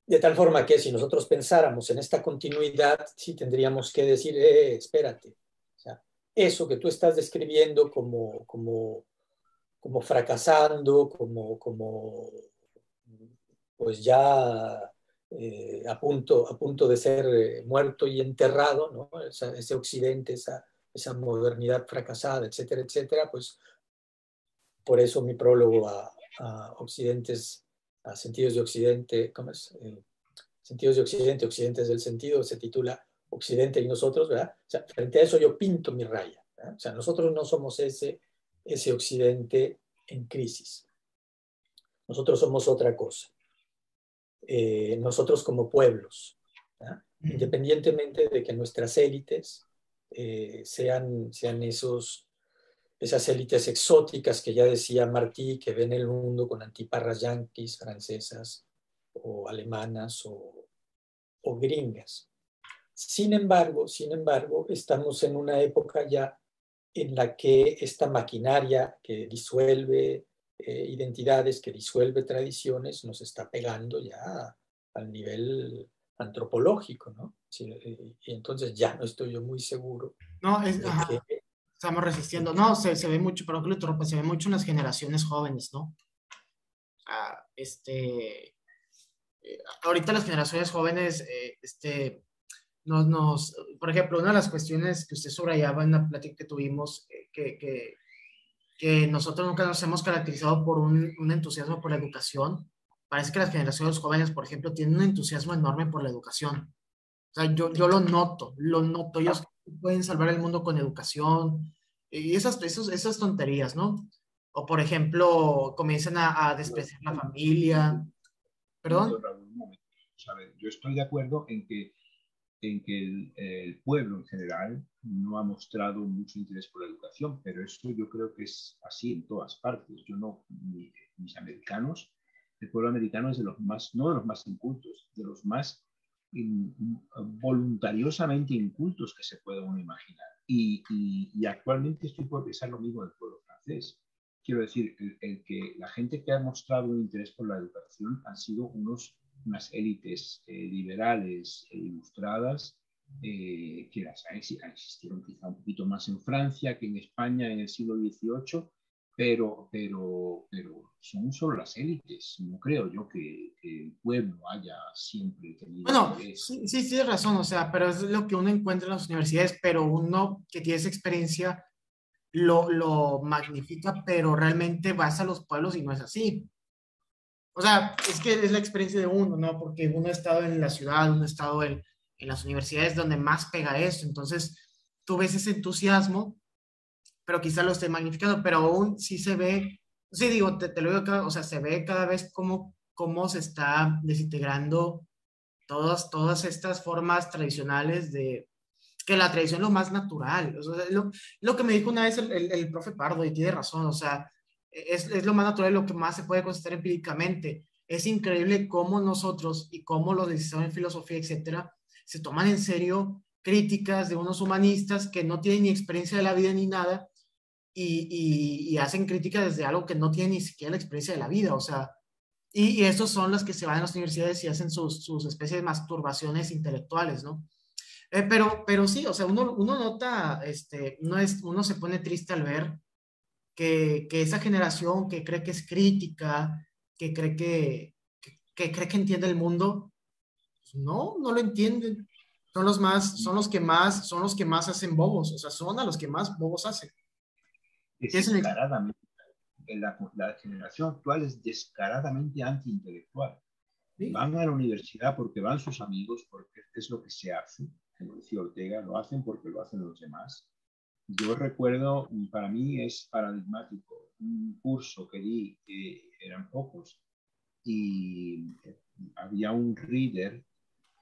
De tal forma que si nosotros pensáramos en esta continuidad, sí tendríamos que decir, espérate, o sea, eso que tú estás describiendo como fracasando, pues ya a punto de ser muerto y enterrado, ¿no? Ese occidente, esa modernidad fracasada, etcétera, etcétera, pues por eso mi prólogo a Occidentes, a Sentidos de Occidente, ¿cómo es? Sentidos de Occidente, Occidentes del Sentido, se titula Occidente y nosotros, ¿verdad? O sea, frente a eso yo pinto mi raya, ¿verdad? O sea, nosotros no somos ese Occidente en crisis. Nosotros somos otra cosa. Nosotros como pueblos, ¿verdad? Independientemente de que nuestras élites sean esas élites exóticas que ya decía Martí, que ven el mundo con antiparras yanquis, francesas o alemanas o gringas. Sin embargo, estamos en una época ya en la que esta maquinaria que disuelve identidades, que disuelve tradiciones, nos está pegando ya al nivel antropológico, ¿no? Sí, y entonces ya no estoy yo muy seguro No, de que... estamos resistiendo. No, se ve mucho, pero que lo interrumpa, se ve mucho en las generaciones jóvenes, ¿no? Ah, ahorita las generaciones jóvenes, por ejemplo, una de las cuestiones que usted subrayaba en la plática que tuvimos, que nosotros nunca nos hemos caracterizado por un entusiasmo por la educación. Parece que las generaciones jóvenes, por ejemplo, tienen un entusiasmo enorme por la educación. O sea, yo lo noto. Ellos pueden salvar el mundo con educación y esas tonterías, ¿no? O, por ejemplo, comienzan a despreciar la familia. ¿Perdón? Raúl, un momento. ¿Sabes? Yo estoy de acuerdo en que el pueblo en general no ha mostrado mucho interés por la educación, pero eso yo creo que es así en todas partes. Yo no, mis americanos, el pueblo americano es de los más, no de los más incultos, de los más voluntariosamente incultos que se pueda uno imaginar. Y actualmente estoy por pensar lo mismo del pueblo francés. Quiero decir, el que la gente que ha mostrado un interés por la educación han sido unas élites liberales e ilustradas que existieron quizá un poquito más en Francia que en España en el siglo XVIII, pero son solo las élites. No creo yo que el pueblo haya siempre tenido Bueno, interés. sí, tienes razón, o sea, pero es lo que uno encuentra en las universidades, pero uno que tiene esa experiencia lo magnifica, pero realmente vas a los pueblos y no es así. O sea, es que es la experiencia de uno, ¿no? Porque uno ha estado en la ciudad, uno ha estado en las universidades donde más pega esto, entonces tú ves ese entusiasmo, pero quizá lo esté magnificando, pero aún sí se ve, sí digo, te lo digo acá, o sea, se ve cada vez cómo se está desintegrando todas estas formas tradicionales de que la tradición es lo más natural. O sea, lo que me dijo una vez el profe Pardo, y tiene razón, o sea, es lo más natural, lo que más se puede constatar empíricamente. Es increíble cómo nosotros y cómo los licenciados en filosofía, etcétera, se toman en serio críticas de unos humanistas que no tienen ni experiencia de la vida ni nada y hacen críticas desde algo que no tienen ni siquiera la experiencia de la vida. O sea, Y estos son los que se van a las universidades y hacen sus especies de masturbaciones intelectuales, ¿no? Pero sí, o sea, uno nota, uno se pone triste al ver que esa generación que cree que es crítica, que cree que cree que entiende el mundo, pues no lo entienden. Son los que más hacen bobos, o sea, son a los que más bobos hacen. Descaradamente. La generación actual es descaradamente antiintelectual. ¿Sí? Van a la universidad porque van sus amigos, porque es lo que se hace, como decía Ortega, lo hacen porque lo hacen los demás. Yo recuerdo, para mí es paradigmático, un curso que di, eran pocos, y había un reader,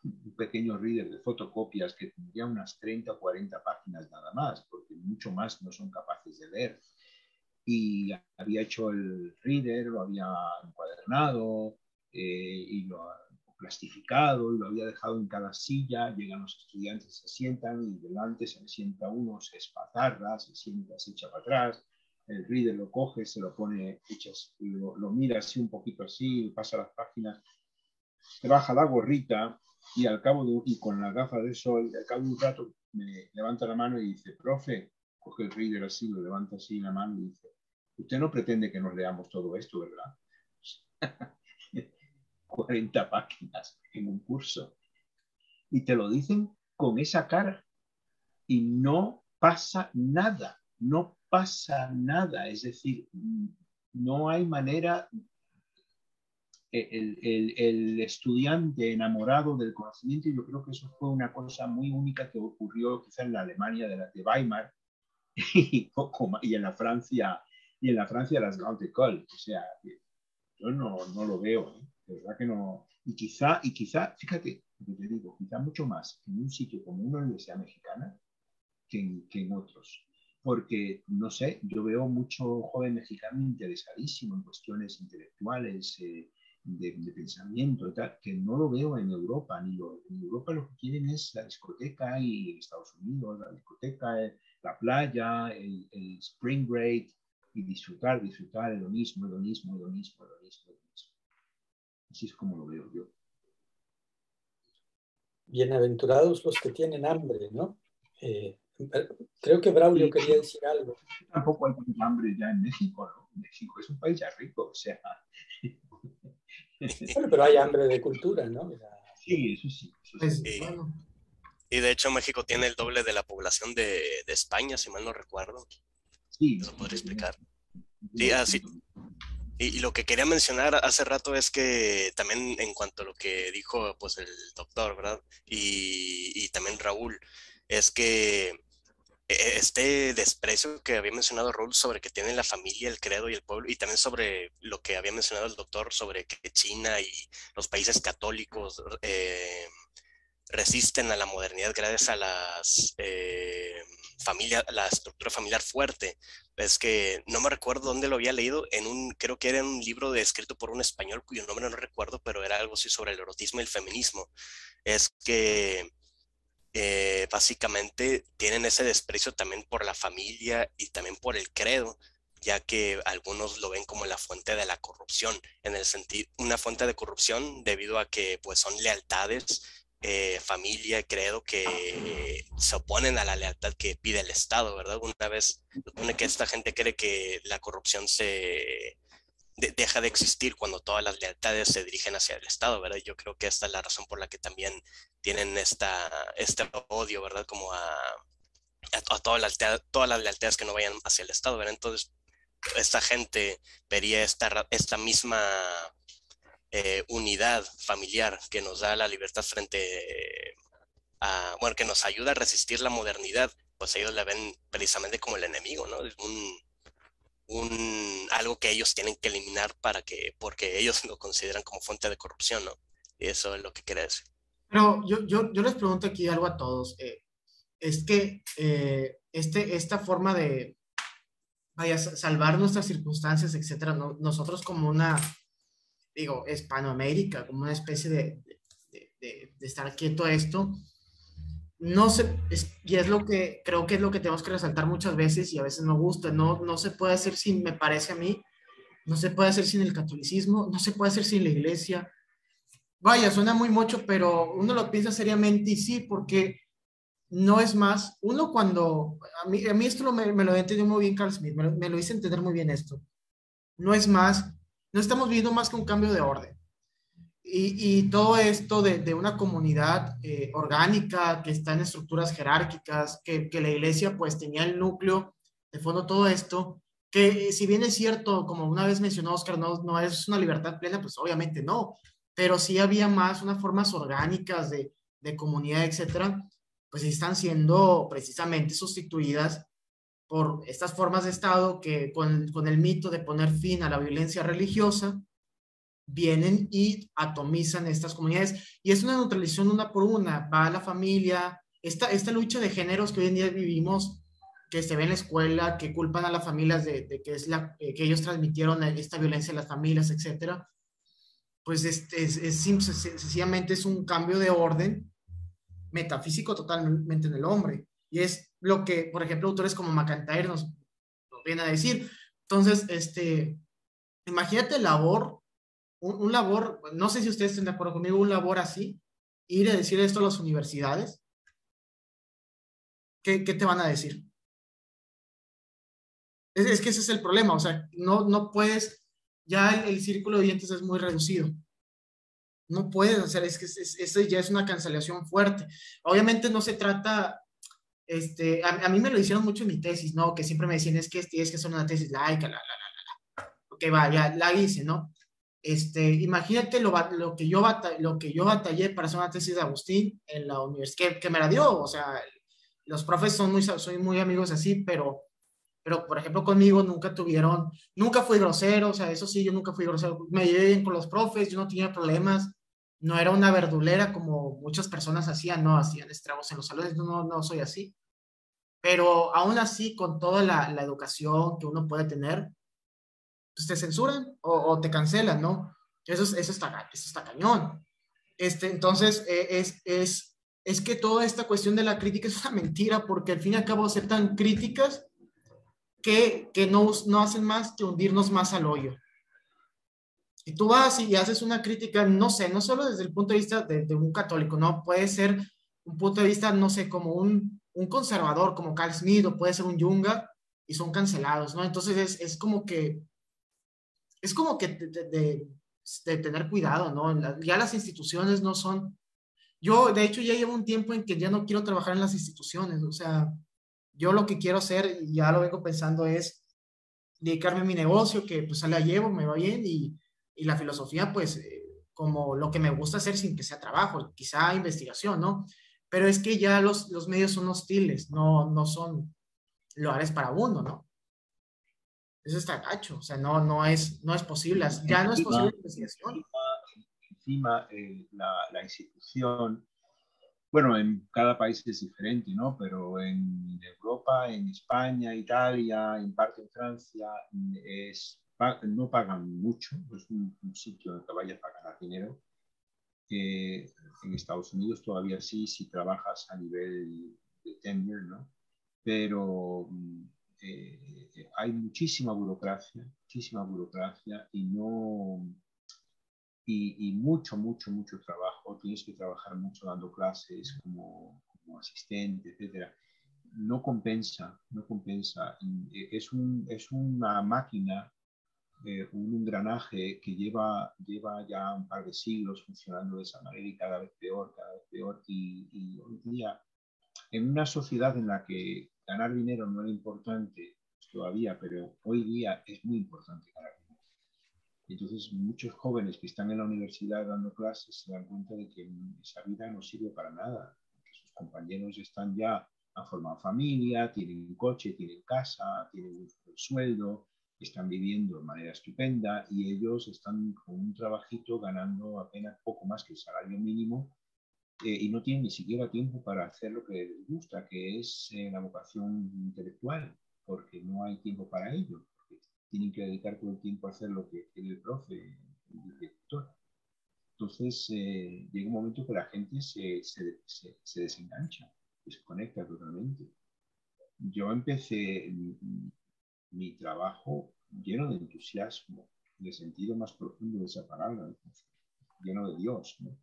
un pequeño reader de fotocopias que tendría unas 30 o 40 páginas nada más, porque mucho más no son capaces de leer. Y había hecho el reader, lo había encuadernado y lo plastificado y lo había dejado en cada silla. Llegan los estudiantes, se sientan y delante se sienta uno, se espatarra, se sienta, se echa para atrás. El reader lo coge, se lo pone, lo mira así un poquito así, pasa las páginas, se baja la gorrita y al cabo y con la gafa de sol, y al cabo de un rato me levanta la mano y dice, profe, coge el reader así, lo levanta así en la mano y dice, usted no pretende que nos leamos todo esto, ¿verdad? 40 páginas en un curso. Y te lo dicen con esa cara y no pasa nada, no pasa nada. Es decir, no hay manera. El estudiante enamorado del conocimiento, y yo creo que eso fue una cosa muy única que ocurrió quizá en la Alemania de Weimar y en la Francia de las Grandes Écoles. O sea, yo no lo veo, ¿eh? De verdad que no. Y quizá, fíjate lo que te digo, quizá mucho más en un sitio como una universidad mexicana que en otros. Porque, no sé, yo veo mucho joven mexicano interesadísimo en cuestiones intelectuales, de pensamiento y tal, que no lo veo en Europa. En Europa lo que quieren es la discoteca, y en Estados Unidos la discoteca, la playa, el spring break, y disfrutar, es lo mismo. Así es como lo veo yo. Bienaventurados los que tienen hambre, ¿no? Creo que Braulio quería decir algo. Tampoco hay tanta hambre ya en México, ¿no? México es un país ya rico, o sea. Bueno, pero hay hambre de cultura, ¿no? Sí, eso sí. Pues, bueno. Y de hecho México tiene el doble de la población de España, si mal no recuerdo. Sí. Eso podría explicar. Sí, así. Y lo que quería mencionar hace rato es que también en cuanto a lo que dijo pues el doctor, ¿verdad? Y también Raúl, es que este desprecio que había mencionado Raúl sobre que tiene la familia, el credo y el pueblo, y también sobre lo que había mencionado el doctor sobre que China y los países católicos resisten a la modernidad gracias a las la estructura familiar fuerte. Es que no me recuerdo dónde lo había leído, creo que era en un libro escrito por un español cuyo nombre no recuerdo, pero era algo así sobre el erotismo y el feminismo. Es que básicamente tienen ese desprecio también por la familia y también por el credo, ya que algunos lo ven como la fuente de la corrupción, en el sentido, una fuente de corrupción debido a que pues son lealtades, familia, credo, que se oponen a la lealtad que pide el Estado, ¿verdad? Una vez, supone que esta gente cree que la corrupción deja de existir cuando todas las lealtades se dirigen hacia el Estado, ¿verdad? Yo creo que esta es la razón por la que también tienen este odio, ¿verdad? Como a todas las lealtades que no vayan hacia el Estado, ¿verdad? Entonces, esta gente vería esta misma unidad familiar que nos da la libertad frente bueno, que nos ayuda a resistir la modernidad, pues ellos la ven precisamente como el enemigo, ¿no? Algo que ellos tienen que eliminar porque ellos lo consideran como fuente de corrupción, ¿no? Y eso es lo que quiere decir. Pero yo les pregunto aquí algo a todos. Es que esta forma de salvar nuestras circunstancias, etcétera, nosotros como Hispanoamérica, como una especie de estar quieto a esto, no se, y es lo que creo que es lo que tenemos que resaltar muchas veces y a veces no gusta, no se puede hacer sin, me parece a mí, no se puede hacer sin el catolicismo, no se puede hacer sin la iglesia. Vaya, suena muy mucho, pero uno lo piensa seriamente y sí, porque no es más, uno cuando, a mí esto me lo entendió muy bien Carl Smith, me lo hice entender muy bien esto. No es más, no estamos viendo más que un cambio de orden. Y todo esto de una comunidad orgánica que está en estructuras jerárquicas, que la iglesia pues tenía el núcleo, de fondo todo esto, que si bien es cierto, como una vez mencionó Oscar, no es una libertad plena, pues obviamente no, pero sí había más unas formas orgánicas de comunidad, etcétera, pues están siendo precisamente sustituidas por estas formas de Estado que con el mito de poner fin a la violencia religiosa, vienen y atomizan estas comunidades. Y es una neutralización una por una. Va a la familia, esta lucha de géneros que hoy en día vivimos, que se ve en la escuela, que culpan a las familias de que, que ellos transmitieron esta violencia a las familias, etcétera, pues sencillamente es un cambio de orden metafísico totalmente en el hombre. Y es lo que, por ejemplo, autores como McIntyre nos vienen a decir. Entonces, imagínate labor un labor, no sé si ustedes están de acuerdo conmigo, un labor así, ir a decir esto a las universidades, ¿qué te van a decir? Es que ese es el problema, o sea, no puedes, ya el círculo de oyentes es muy reducido. No puedes hacer, es que eso ya es una cancelación fuerte. Obviamente no se trata, a mí me lo hicieron mucho en mi tesis, ¿no? Que siempre me decían, es que son una tesis laica, ok, va, ya la hice, ¿no? Imagínate lo que yo batallé para hacer una tesis de Agustín en la universidad, que me la dio, o sea, los profes soy muy amigos así, pero por ejemplo conmigo nunca fui grosero, o sea, eso sí, yo nunca fui grosero, me llevé bien con los profes, yo no tenía problemas, no era una verdulera como muchas personas hacían, no, hacían estragos en los salones, no soy así, pero aún así, con toda la educación que uno puede tener, pues te censuran o te cancelan, ¿no? Eso está cañón. Entonces, es que toda esta cuestión de la crítica es una mentira, porque al fin y al cabo aceptan críticas que no hacen más que hundirnos más al hoyo. Y tú vas y haces una crítica, no sé, no solo desde el punto de vista de un católico, no, puede ser un punto de vista, no sé, como un conservador, como Carl Smith, o puede ser un Junga, y son cancelados, ¿no? Entonces es como que de tener cuidado, ¿no? Ya las instituciones no son... Yo, de hecho, ya llevo un tiempo en que ya no quiero trabajar en las instituciones, o sea, yo lo que quiero hacer, y ya lo vengo pensando, es dedicarme a mi negocio, que pues la llevo, me va bien, y la filosofía, pues, como lo que me gusta hacer sin que sea trabajo, quizá investigación, ¿no? Pero es que ya los medios son hostiles, no son lugares para uno, ¿no? Eso está gacho, o sea, no es posible, ya no es posible la investigación. La institución, bueno, en cada país es diferente, ¿no? Pero en Europa, en España, Italia, en parte en Francia, no pagan mucho, no es un sitio donde vayas a ganar dinero. En Estados Unidos todavía sí, si trabajas a nivel de tenure, ¿no? Pero hay muchísima burocracia y no mucho trabajo. Tienes que trabajar mucho dando clases como asistente, etcétera. No compensa. Es una máquina, un engranaje que lleva ya un par de siglos funcionando de esa manera y cada vez peor. Y hoy día, en una sociedad en la que ganar dinero no era importante todavía, pero hoy día es muy importante ganar dinero. Entonces, muchos jóvenes que están en la universidad dando clases se dan cuenta de que esa vida no sirve para nada, que sus compañeros han formado familia, tienen un coche, tienen casa, tienen un sueldo, están viviendo de manera estupenda y ellos están con un trabajito ganando apenas poco más que el salario mínimo y no tienen ni siquiera tiempo para hacer lo que les gusta, que es la vocación intelectual, porque no hay tiempo para ello. Tienen que dedicar todo el tiempo a hacer lo que quiere el profe, el director. Entonces, llega un momento que la gente se desengancha, se desconecta totalmente. Yo empecé mi trabajo lleno de entusiasmo, de sentido más profundo de esa palabra, lleno de Dios, ¿no?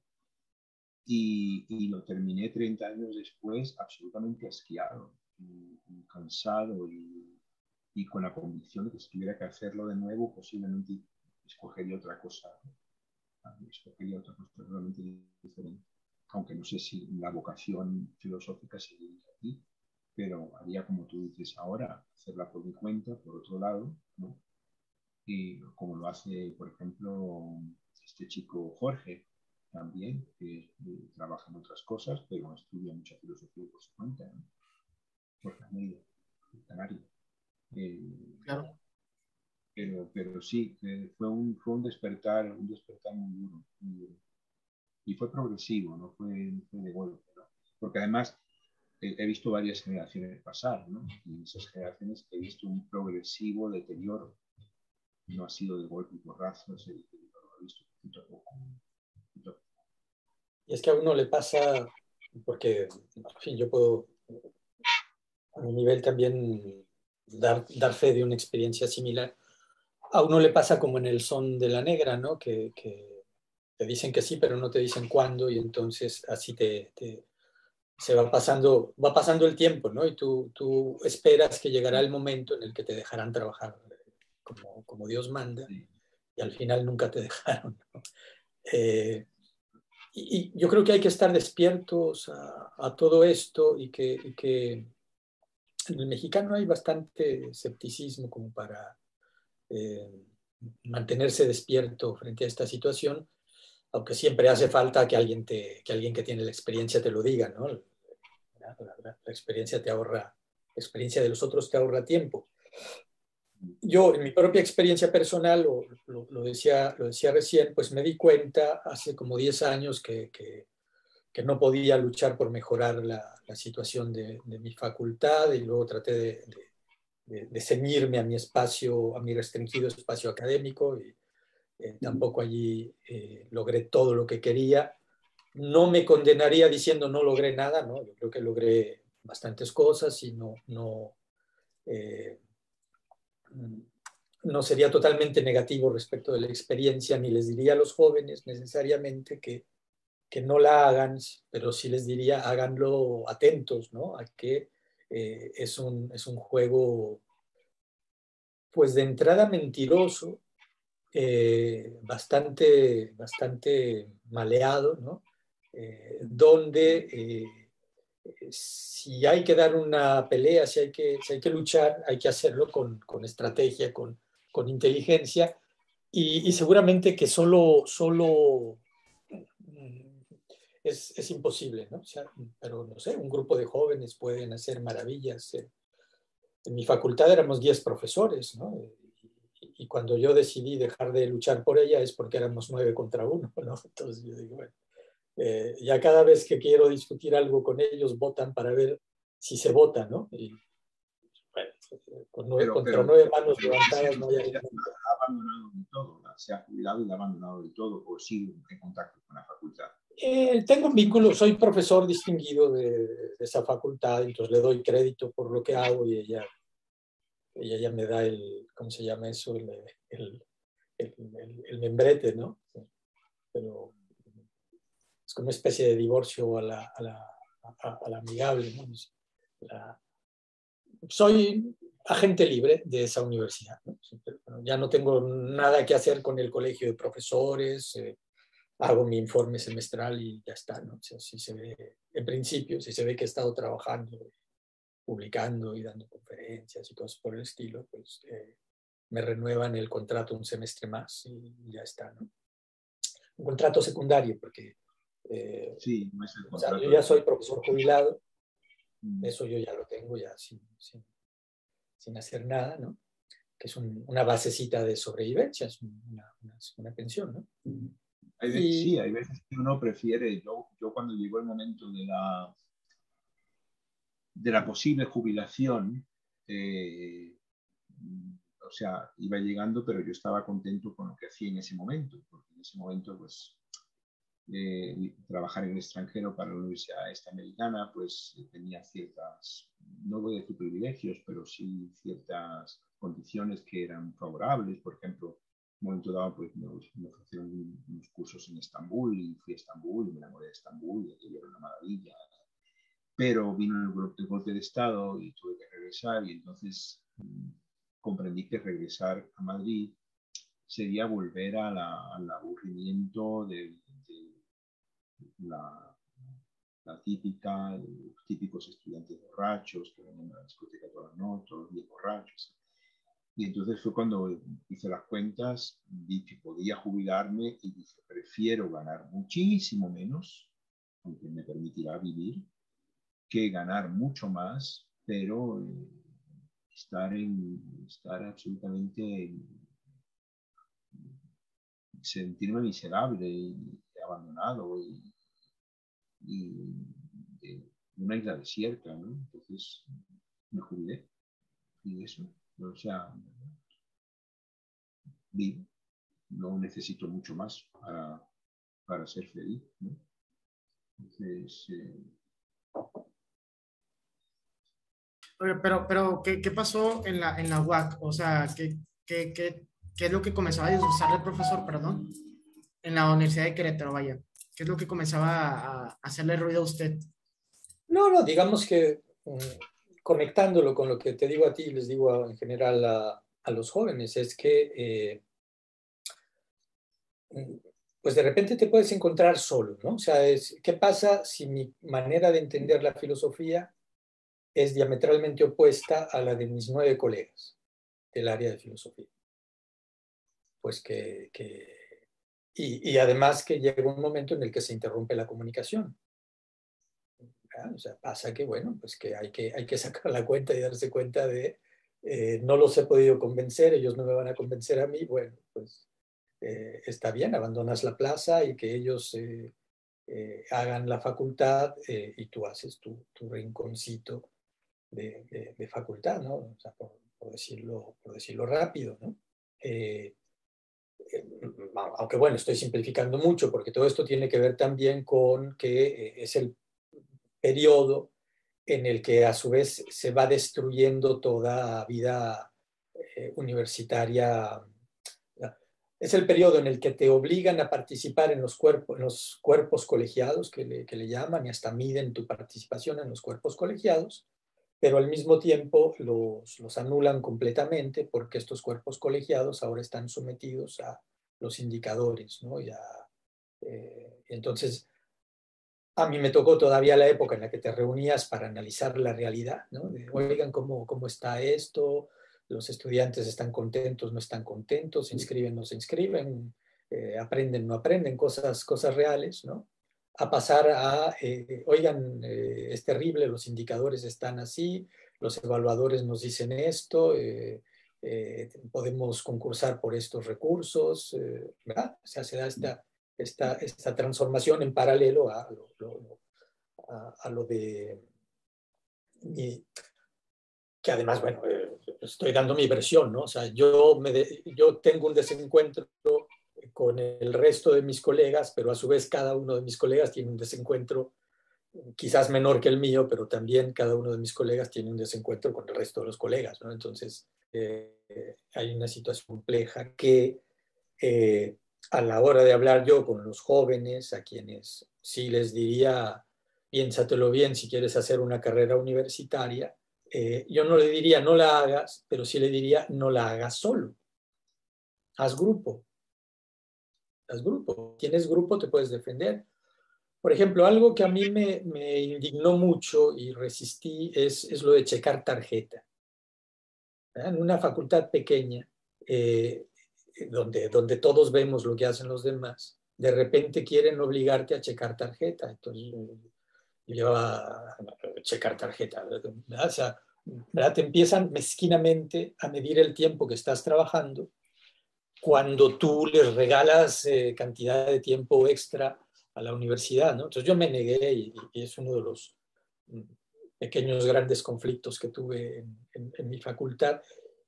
Y lo terminé 30 años después absolutamente asqueado, y cansado y con la convicción de que si tuviera que hacerlo de nuevo, posiblemente escogería otra cosa, ¿no? Escogería otra cosa totalmente diferente. Aunque no sé si la vocación filosófica se dirige aquí, pero haría como tú dices ahora, hacerla por mi cuenta, por otro lado, ¿no? Y como lo hace, por ejemplo, este chico Jorge, también, que trabaja en otras cosas, pero estudia mucha filosofía por su cuenta, ¿no? Jorge Almeida, canario. Claro. Pero sí, fue un despertar muy duro, muy duro. Y fue progresivo, no fue de golpe, ¿no? Porque además he visto varias generaciones pasar, ¿no? Y en esas generaciones he visto un progresivo deterioro. No ha sido de golpe y porrazo, ese deterioro lo he visto poquito a poco. Y es que a uno le pasa, porque, en fin, yo puedo a mi nivel también dar fe de una experiencia similar. A uno le pasa como en el son de la negra, ¿no? Que te dicen que sí, pero no te dicen cuándo, y entonces así se va pasando el tiempo, ¿no? Y tú esperas que llegará el momento en el que te dejarán trabajar como Dios manda, Sí. y al final nunca te dejaron, ¿no? Y yo creo que hay que estar despiertos a todo esto y que en el mexicano hay bastante escepticismo como para eh, mantenerse despierto frente a esta situación, aunque siempre hace falta que alguien que tiene la experiencia te lo diga, ¿no? La experiencia te ahorra, la experiencia de los otros te ahorra tiempo. Yo, en mi propia experiencia personal, lo decía recién, pues me di cuenta hace como 10 años que no podía luchar por mejorar la situación de mi facultad, y luego traté de ceñirme a mi espacio, a mi restringido espacio académico, y tampoco allí logré todo lo que quería. No me condenaría diciendo no logré nada, ¿no? Yo creo que logré bastantes cosas y eh, no sería totalmente negativo respecto de la experiencia, ni les diría a los jóvenes necesariamente que no la hagan, pero sí les diría háganlo atentos, ¿no? A que es un juego, pues de entrada mentiroso, bastante maleado, ¿no? Donde si hay que dar una pelea, si hay que luchar, hay que hacerlo con estrategia, con inteligencia, y seguramente que solo es imposible, ¿no? O sea, pero no sé, un grupo de jóvenes pueden hacer maravillas. En mi facultad éramos 10 profesores, ¿no? Y cuando yo decidí dejar de luchar por ella es porque éramos 9 contra 1, ¿no? Entonces yo digo, bueno, ya cada vez que quiero discutir algo con ellos, votan para ver si se vota, ¿no? Y bueno, contra 9 manos levantadas no hay argumento. Ha abandonado del todo, se ha jubilado y ha abandonado del todo, o sigue en contacto con la facultad. Tengo un vínculo, soy profesor distinguido de esa facultad, entonces le doy crédito por lo que hago, y ella ya me da ¿cómo se llama eso? El membrete, ¿no? Pero es como una especie de divorcio a la amigable, ¿no? Soy agente libre de esa universidad, ¿no? Bueno, ya no tengo nada que hacer con el colegio de profesores, hago mi informe semestral y ya está, ¿no? O sea, si se ve, en principio, si se ve que he estado trabajando, publicando y dando conferencias y cosas por el estilo, pues me renuevan el contrato un semestre más y ya está, ¿no? Un contrato secundario, porque sí, no es el o sea, contrato. yo ya soy profesor jubilado, Mm. eso yo ya lo tengo ya sin hacer nada, ¿no? Que es una basecita de sobrevivencia, es una pensión, ¿no? Sí, Y hay veces que uno prefiere, yo cuando llegó el momento de la posible jubilación, eh, o sea, iba llegando, pero yo estaba contento con lo que hacía en ese momento, porque en ese momento, pues, trabajar en el extranjero para la Universidad Esta Americana, pues tenía ciertas, no voy a decir privilegios, pero sí ciertas condiciones que eran favorables. Por ejemplo, en un momento dado, pues me ofrecieron unos cursos en Estambul y fui a Estambul y me enamoré de Estambul y aquello era una maravilla. Pero vino el golpe de Estado y tuve que regresar y entonces comprendí que regresar a Madrid sería volver al aburrimiento de la típica, los típicos estudiantes borrachos que venían a la discoteca todas las noches, todos los días borrachos. Y entonces fue cuando hice las cuentas, vi que podía jubilarme y dije, prefiero ganar muchísimo menos, aunque me permitirá vivir, que ganar mucho más, pero estar absolutamente, sentirme miserable y abandonado y una isla desierta, ¿no? Entonces me jubilé y eso, o sea, vivo, no necesito mucho más para ser feliz, ¿no? Entonces, Pero ¿qué pasó en la UAC? O sea, ¿qué es lo que comenzaba a disgustarle el profesor, perdón, en la Universidad de Querétaro, vaya? ¿Qué es lo que comenzaba a hacerle ruido a usted? No, digamos que conectándolo con lo que te digo a ti, les digo en general a los jóvenes, es que pues de repente te puedes encontrar solo, ¿no? O sea, ¿qué pasa si mi manera de entender la filosofía es diametralmente opuesta a la de mis 9 colegas del área de filosofía? Pues y además que llega un momento en el que se interrumpe la comunicación. ¿Verdad? O sea, pasa que, bueno, pues que hay que sacar la cuenta y darse cuenta de no los he podido convencer, ellos no me van a convencer a mí, bueno, pues está bien, abandonas la plaza y que ellos hagan la facultad y tú haces tu rinconcito de facultad, ¿no? O sea, por decirlo rápido, ¿no? Aunque bueno, estoy simplificando mucho porque todo esto tiene que ver también con que es el periodo en el que a su vez se va destruyendo toda vida universitaria. Es el periodo en el que te obligan a participar en los cuerpos colegiados, que le llaman, y hasta miden tu participación en los cuerpos colegiados, pero al mismo tiempo los anulan completamente porque estos cuerpos colegiados ahora están sometidos a los indicadores, ¿no? Entonces, a mí me tocó todavía la época en la que te reunías para analizar la realidad, ¿no? Oigan, ¿cómo está esto? Los estudiantes están contentos, no están contentos, se inscriben, no se inscriben, aprenden, no aprenden, cosas reales, ¿no? A pasar a, oigan, es terrible, los indicadores están así, los evaluadores nos dicen esto, podemos concursar por estos recursos, ¿verdad? O sea, se da esta transformación en paralelo a lo de... que además, bueno, estoy dando mi versión, ¿no? O sea, yo tengo un desencuentro con el resto de mis colegas, pero a su vez cada uno de mis colegas tiene un desencuentro quizás menor que el mío, pero también cada uno de mis colegas tiene un desencuentro con el resto de los colegas, ¿no? Entonces, hay una situación compleja que a la hora de hablar yo con los jóvenes, a quienes sí les diría, piénsatelo bien si quieres hacer una carrera universitaria, yo no le diría no la hagas, pero sí le diría no la hagas solo. Haz grupo. Haz grupo. Tienes grupo, te puedes defender. Por ejemplo, algo que a mí me indignó mucho y resistí es lo de checar tarjeta. En una facultad pequeña, donde todos vemos lo que hacen los demás, de repente quieren obligarte a checar tarjeta. Entonces, yo a checar tarjeta, ¿verdad? O sea, ¿verdad? Te empiezan mezquinamente a medir el tiempo que estás trabajando cuando tú les regalas cantidad de tiempo extra a la universidad, ¿no? Entonces yo me negué y es uno de los pequeños grandes conflictos que tuve en mi facultad.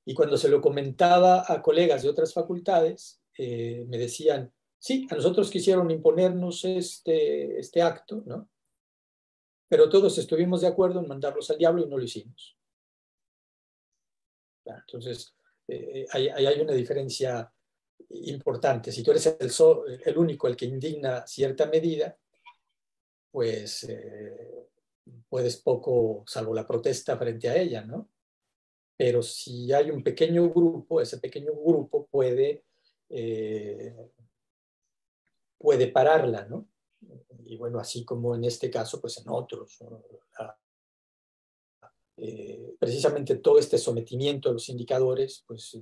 Y cuando se lo comentaba a colegas de otras facultades, me decían, sí, a nosotros quisieron imponernos este acto, ¿no? Pero todos estuvimos de acuerdo en mandarlos al diablo y no lo hicimos. Entonces, hay una diferencia importante. Si tú eres el único el que indigna cierta medida, pues puedes poco, salvo la protesta frente a ella, ¿no? Pero si hay un pequeño grupo, ese pequeño grupo puede pararla, ¿no? Y bueno, así como en este caso, pues en otros, ¿no? Precisamente todo este sometimiento a los indicadores, pues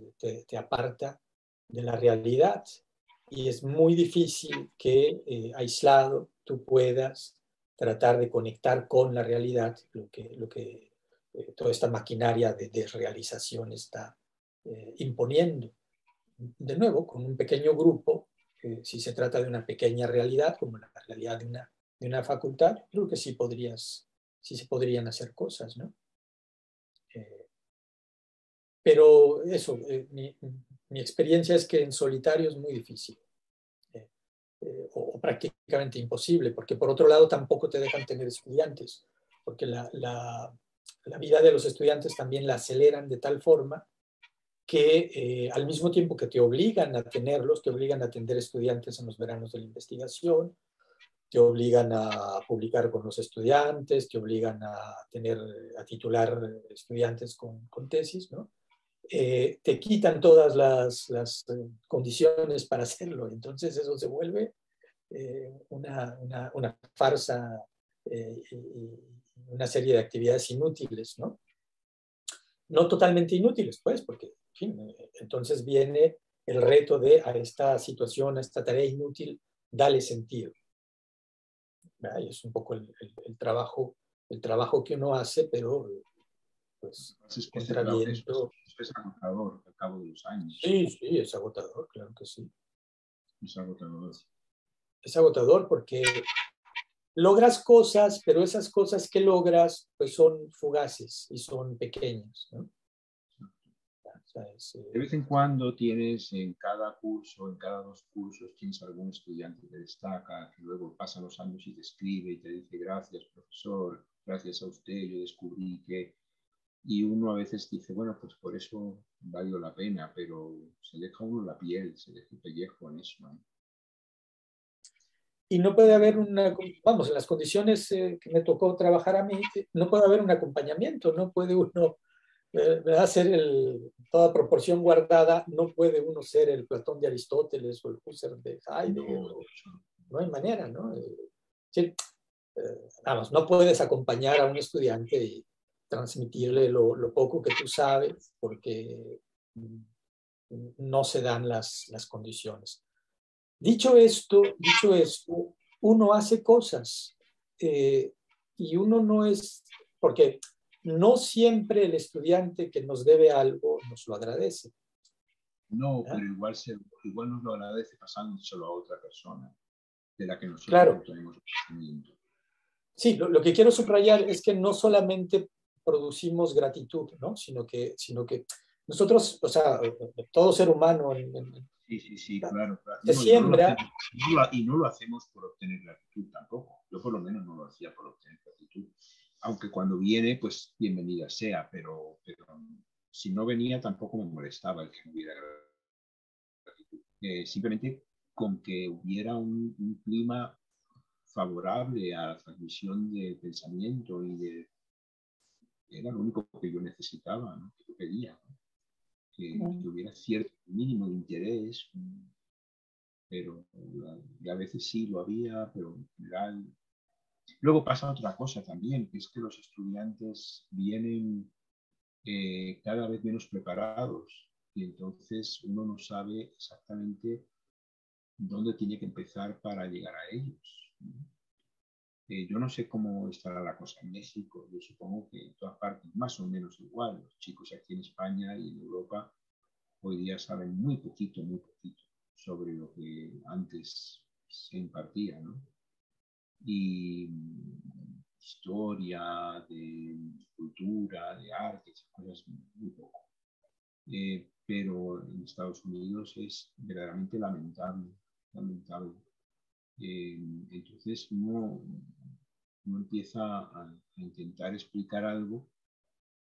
te aparta de la realidad y es muy difícil que aislado tú puedas tratar de conectar con la realidad lo que toda esta maquinaria de desrealización está imponiendo. De nuevo, con un pequeño grupo, si se trata de una pequeña realidad, como la realidad de una facultad, creo que sí se podrían hacer cosas, ¿no? Pero eso, mi experiencia es que en solitario es muy difícil, o prácticamente imposible, porque por otro lado tampoco te dejan tener estudiantes, porque la vida de los estudiantes también la aceleran de tal forma que al mismo tiempo que te obligan a tenerlos, te obligan a atender estudiantes en los veranos de la investigación, te obligan a publicar con los estudiantes, te obligan a titular estudiantes con tesis, ¿no? Te quitan todas las condiciones para hacerlo. Entonces eso se vuelve una farsa y una serie de actividades inútiles, ¿no? No totalmente inútiles, pues, porque, en fin, entonces viene el reto de a esta situación, a esta tarea inútil, dale sentido. Y es un poco el trabajo que uno hace, pero pues Es que contra viento. es agotador al cabo de los años. Sí, sí, es agotador, claro que sí. Es agotador. Es agotador porque logras cosas, pero esas cosas que logras pues son fugaces y son pequeñas, ¿no? O sea, de vez en cuando tienes en cada curso, en cada 2 cursos, tienes algún estudiante que destaca, que luego pasan los años y te escribe y te dice gracias, profesor, gracias a usted, yo descubrí que... Y uno a veces dice, bueno, pues por eso valió la pena, pero se deja uno la piel, se deja el pellejo en eso, ¿no? Y no puede haber vamos, en las condiciones que me tocó trabajar a mí, no puede haber un acompañamiento, no puede uno hacer toda proporción guardada, no puede uno ser el Platón de Aristóteles o el Husserl de Heidegger, no hay manera, ¿no? Sí, vamos, no puedes acompañar a un estudiante y transmitirle lo poco que tú sabes porque no se dan las condiciones. Dicho esto, uno hace cosas y uno no es, porque no siempre el estudiante que nos debe algo nos lo agradece. No, pero igual nos lo agradece pasándoselo a otra persona de la que nosotros claro. no tenemos conocimiento. Sí, lo que quiero subrayar es que no solamente producimos gratitud, ¿no? sino que nosotros, o sea, todo ser humano Sí, claro. se siembra. Y no lo hacemos por obtener gratitud tampoco. Yo por lo menos no lo hacía por obtener gratitud. Aunque cuando viene, pues bienvenida sea, pero si no venía tampoco me molestaba el que no hubiera gratitud. Simplemente con que hubiera un clima favorable a la transmisión de pensamiento era lo único que yo necesitaba, ¿no? Que yo pedía, ¿no? Que hubiera cierto mínimo de interés, pero a veces sí lo había, pero en general. Luego pasa otra cosa también, que es que los estudiantes vienen cada vez menos preparados y entonces uno no sabe exactamente dónde tiene que empezar para llegar a ellos, ¿no? Yo no sé cómo estará la cosa en México, yo supongo que en todas partes más o menos igual. Los chicos aquí en España y en Europa hoy día saben muy poquito sobre lo que antes se impartía, ¿no? Y historia, de cultura, de arte, esas cosas muy poco. Pero en Estados Unidos es verdaderamente lamentable. Entonces uno empieza a intentar explicar algo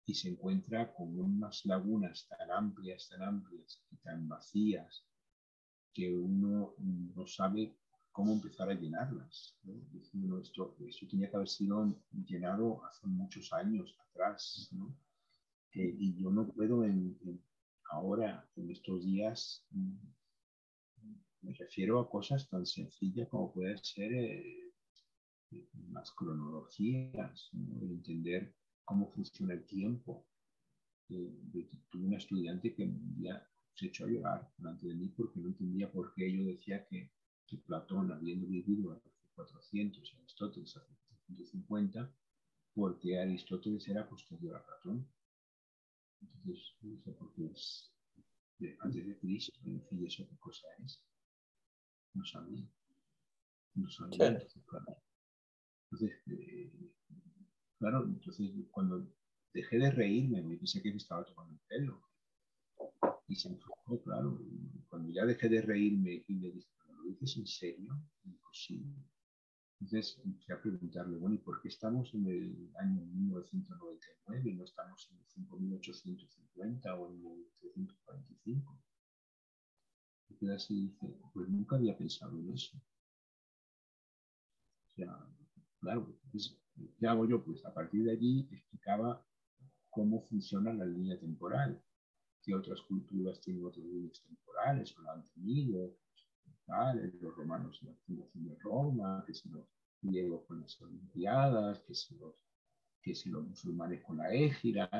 y se encuentra con unas lagunas tan amplias y tan vacías que uno no sabe cómo empezar a llenarlas, ¿no? Diciendo, esto tenía que haber sido llenado hace muchos años atrás, ¿no? Y yo no puedo ahora, en estos días, me refiero a cosas tan sencillas como puede ser las cronologías, ¿no? El entender cómo funciona el tiempo. Tuve una estudiante que un día se echó a llorar delante de mí porque no entendía por qué yo decía que Platón, habiendo vivido hace 400 y Aristóteles hace 450, porque Aristóteles era posterior a Platón. Entonces, no sé por qué es antes de Cristo, en fin, ¿eso qué cosa es? No sabía. No sabía. Claro. Entonces, cuando dejé de reírme, me pensé que me estaba tomando el pelo. Y se enfocó, claro. Cuando ya dejé de reírme y me dije, ¿lo dices en serio? Y dijo, sí. Entonces empecé a preguntarle, bueno, ¿y por qué estamos en el año 1999 y no estamos en el 5850 o en el 345? Y queda así y dice, pues nunca había pensado en eso. O sea, claro, entonces, ¿qué hago yo? Pues a partir de allí explicaba cómo funciona la línea temporal, que otras culturas tienen otras líneas temporales o la han tenido, los romanos en la fundación de Roma, que si los griegos con las Olimpiadas, que si los musulmanes con la égira,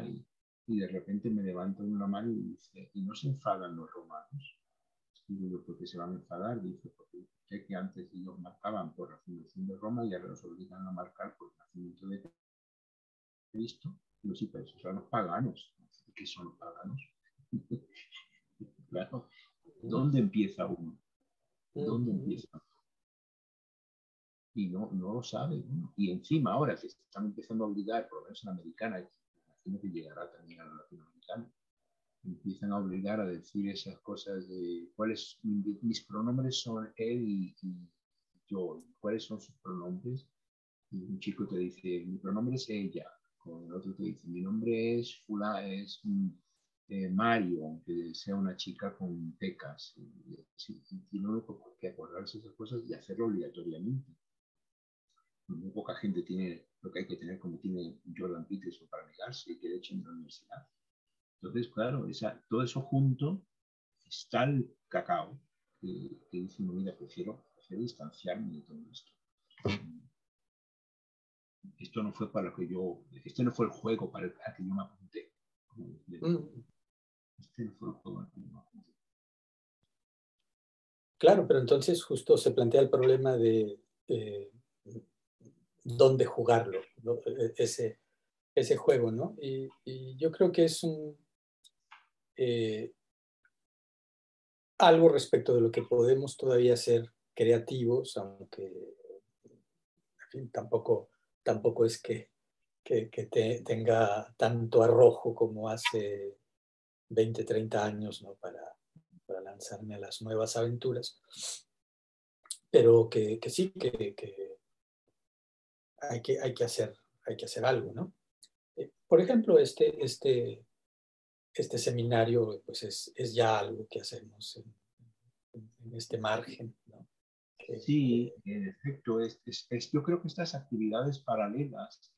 y de repente me levanto una mano y dice, ¿y no se enfadan los romanos? Y digo, ¿por qué se van a enfadar? Dice, porque sé que antes ellos marcaban por la fundación de Roma y ahora los obligan a marcar por el nacimiento de Cristo. Digo, sí, pero esos son los paganos. ¿Qué son los paganos? Claro, ¿dónde empieza uno? ¿Dónde empieza? Y no lo sabe, ¿no? Y encima ahora que se están empezando a obligar, por lo menos en la americana, y imagino que llegará también a la latinoamericana, empiezan a obligar a decir esas cosas de cuáles mis pronombres son él y yo, cuáles son sus pronombres. Y un chico te dice, mi pronombre es ella, con el otro te dice, mi nombre es Mario, aunque sea una chica con pecas. Y no hay que acordarse esas cosas y hacerlo obligatoriamente. Muy poca gente tiene lo que hay que tener como tiene Jordan Peterson para negarse y que le echen de la universidad. Entonces, claro, todo eso junto está el cacao que dice, no, mira, prefiero distanciarme de todo esto. Esto no fue para lo que este no fue el juego para el que yo me apunté. Este no fue el juego para el que yo me apunté. Claro, pero entonces justo se plantea el problema de dónde jugarlo, ¿no? ese juego, ¿no? Y yo creo que es algo respecto de lo que podemos todavía ser creativos, aunque en fin, tampoco es que tenga tanto arrojo como hace 20, 30 años, ¿no? Para lanzarme a las nuevas aventuras, pero que sí, que hay que hacer algo, ¿no? Por ejemplo, este seminario pues es ya algo que hacemos en este margen, ¿no? Sí, en efecto, yo creo que estas actividades paralelas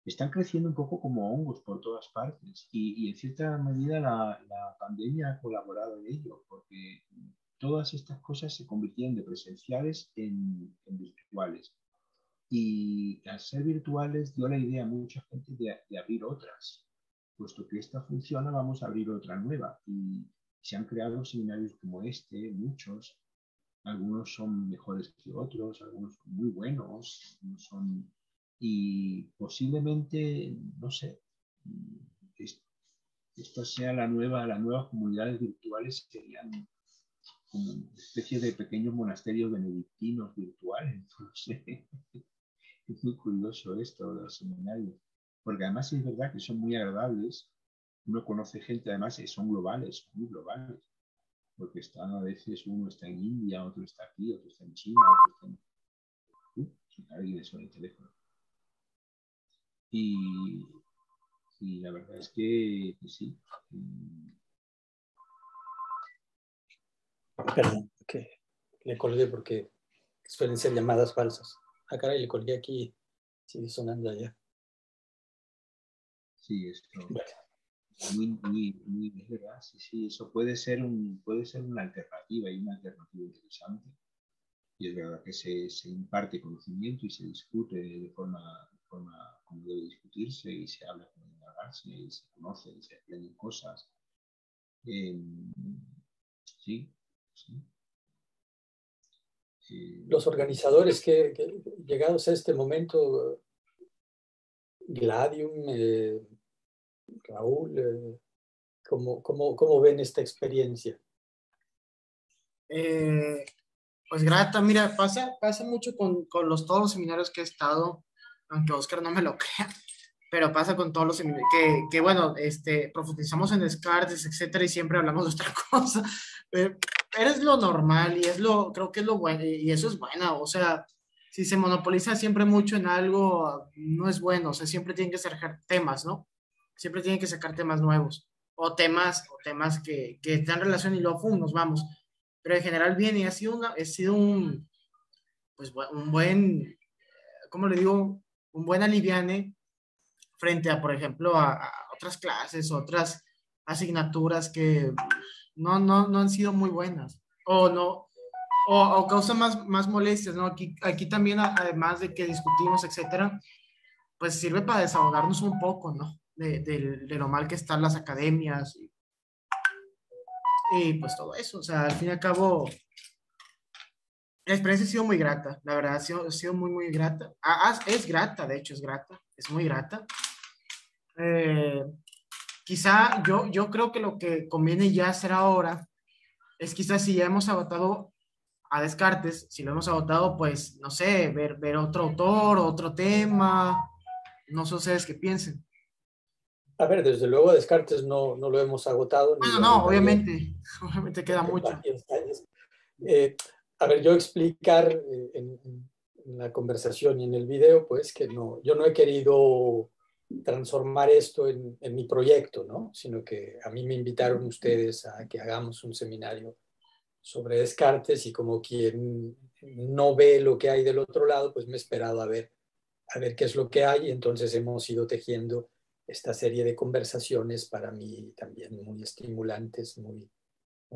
están creciendo un poco como hongos por todas partes y en cierta medida la pandemia ha colaborado en ello, porque todas estas cosas se convirtieron de presenciales en virtuales. Y al ser virtuales dio la idea a mucha gente de abrir otras. Puesto que esta funciona, vamos a abrir otra nueva. Y se han creado seminarios como este, muchos. Algunos son mejores que otros, algunos son muy buenos, y posiblemente, no sé, esta sea las nuevas comunidades virtuales, serían como una especie de pequeños monasterios benedictinos virtuales, no sé. Es muy curioso esto de los seminarios, porque además es verdad que son muy agradables. Uno conoce gente, además, que son globales, muy globales, porque a veces uno está en India, otro está aquí, otro está en China, otro está en... alguien le suena el teléfono. Y, y la verdad es que sí. Perdón, que le colgué porque suelen ser llamadas falsas. Ah, caray, le colgué aquí, sigue sonando allá. Sí, esto Bueno. es verdad, sí, eso puede ser una alternativa y una alternativa interesante. Y es verdad que se imparte conocimiento y se discute de forma como debe discutirse y se habla como debe hablarse y se conoce y se aprenden cosas. Sí, sí. Los organizadores que llegados a este momento, Gladium, Raúl, ¿cómo ven esta experiencia? Pues grata, mira, pasa mucho con todos los seminarios que he estado, aunque Oscar no me lo crea, pero pasa con todos los seminarios, que bueno, profundizamos en Descartes, etcétera, y siempre hablamos de otra cosa, pero es lo normal y creo que es lo bueno, y eso es bueno, o sea, si se monopoliza siempre mucho en algo, no es bueno, o sea, siempre tienen que sacar temas, ¿no? Siempre tienen que sacar temas nuevos, o temas que están en relación y luego, ¡fum!, nos vamos. Pero en general bien, y ha sido pues, un buen, ¿cómo le digo? Un buen aliviane frente a, por ejemplo, a otras clases, otras asignaturas que no han sido muy buenas, o no, o causan más molestias, ¿no? Aquí también, además de que discutimos, etcétera, pues sirve para desahogarnos un poco, ¿no? De lo mal que están las academias y pues todo eso, o sea, al fin y al cabo, la experiencia ha sido muy grata, la verdad, ha sido muy, muy grata. Es grata, de hecho, es muy grata. Eh, Quizá yo creo que lo que conviene ya hacer ahora es quizás si ya hemos agotado a Descartes, si lo hemos agotado, pues, no sé, ver otro autor, otro tema, no sé ustedes qué piensen. A ver, desde luego Descartes no lo hemos agotado ni Bueno, lo no, agotaríamos obviamente queda en mucho. varios años. A ver, yo explicar en la conversación y en el video, pues que yo no he querido transformar esto en mi proyecto, ¿no? Sino que a mí me invitaron ustedes a que hagamos un seminario sobre Descartes y como quien no ve lo que hay del otro lado, pues me he esperado a ver qué es lo que hay y entonces hemos ido tejiendo esta serie de conversaciones para mí también muy estimulantes, muy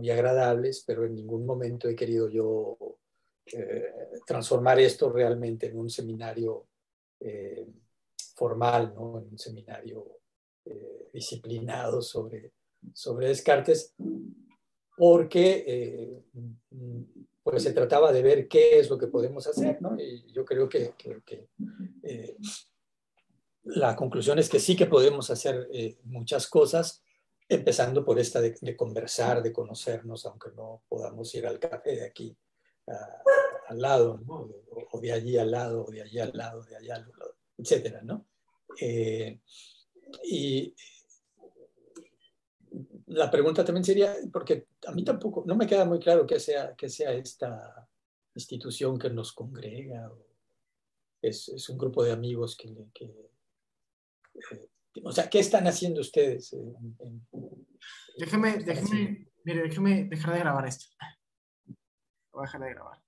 agradables, pero en ningún momento he querido yo transformar esto realmente en un seminario formal, ¿no? En un seminario disciplinado sobre Descartes, porque pues se trataba de ver qué es lo que podemos hacer, ¿no? Y yo creo que la conclusión es que sí que podemos hacer muchas cosas, empezando por esta de conversar, de conocernos, aunque no podamos ir al café de aquí al lado, ¿no? O de allí al lado, o de allí al lado, de allá al lado, etcétera, ¿no? Y la pregunta también sería, porque a mí tampoco, no me queda muy claro qué sea esta institución que nos congrega, es un grupo de amigos o sea, ¿qué están haciendo ustedes? Déjeme dejar de grabar esto. Voy a dejar de grabar.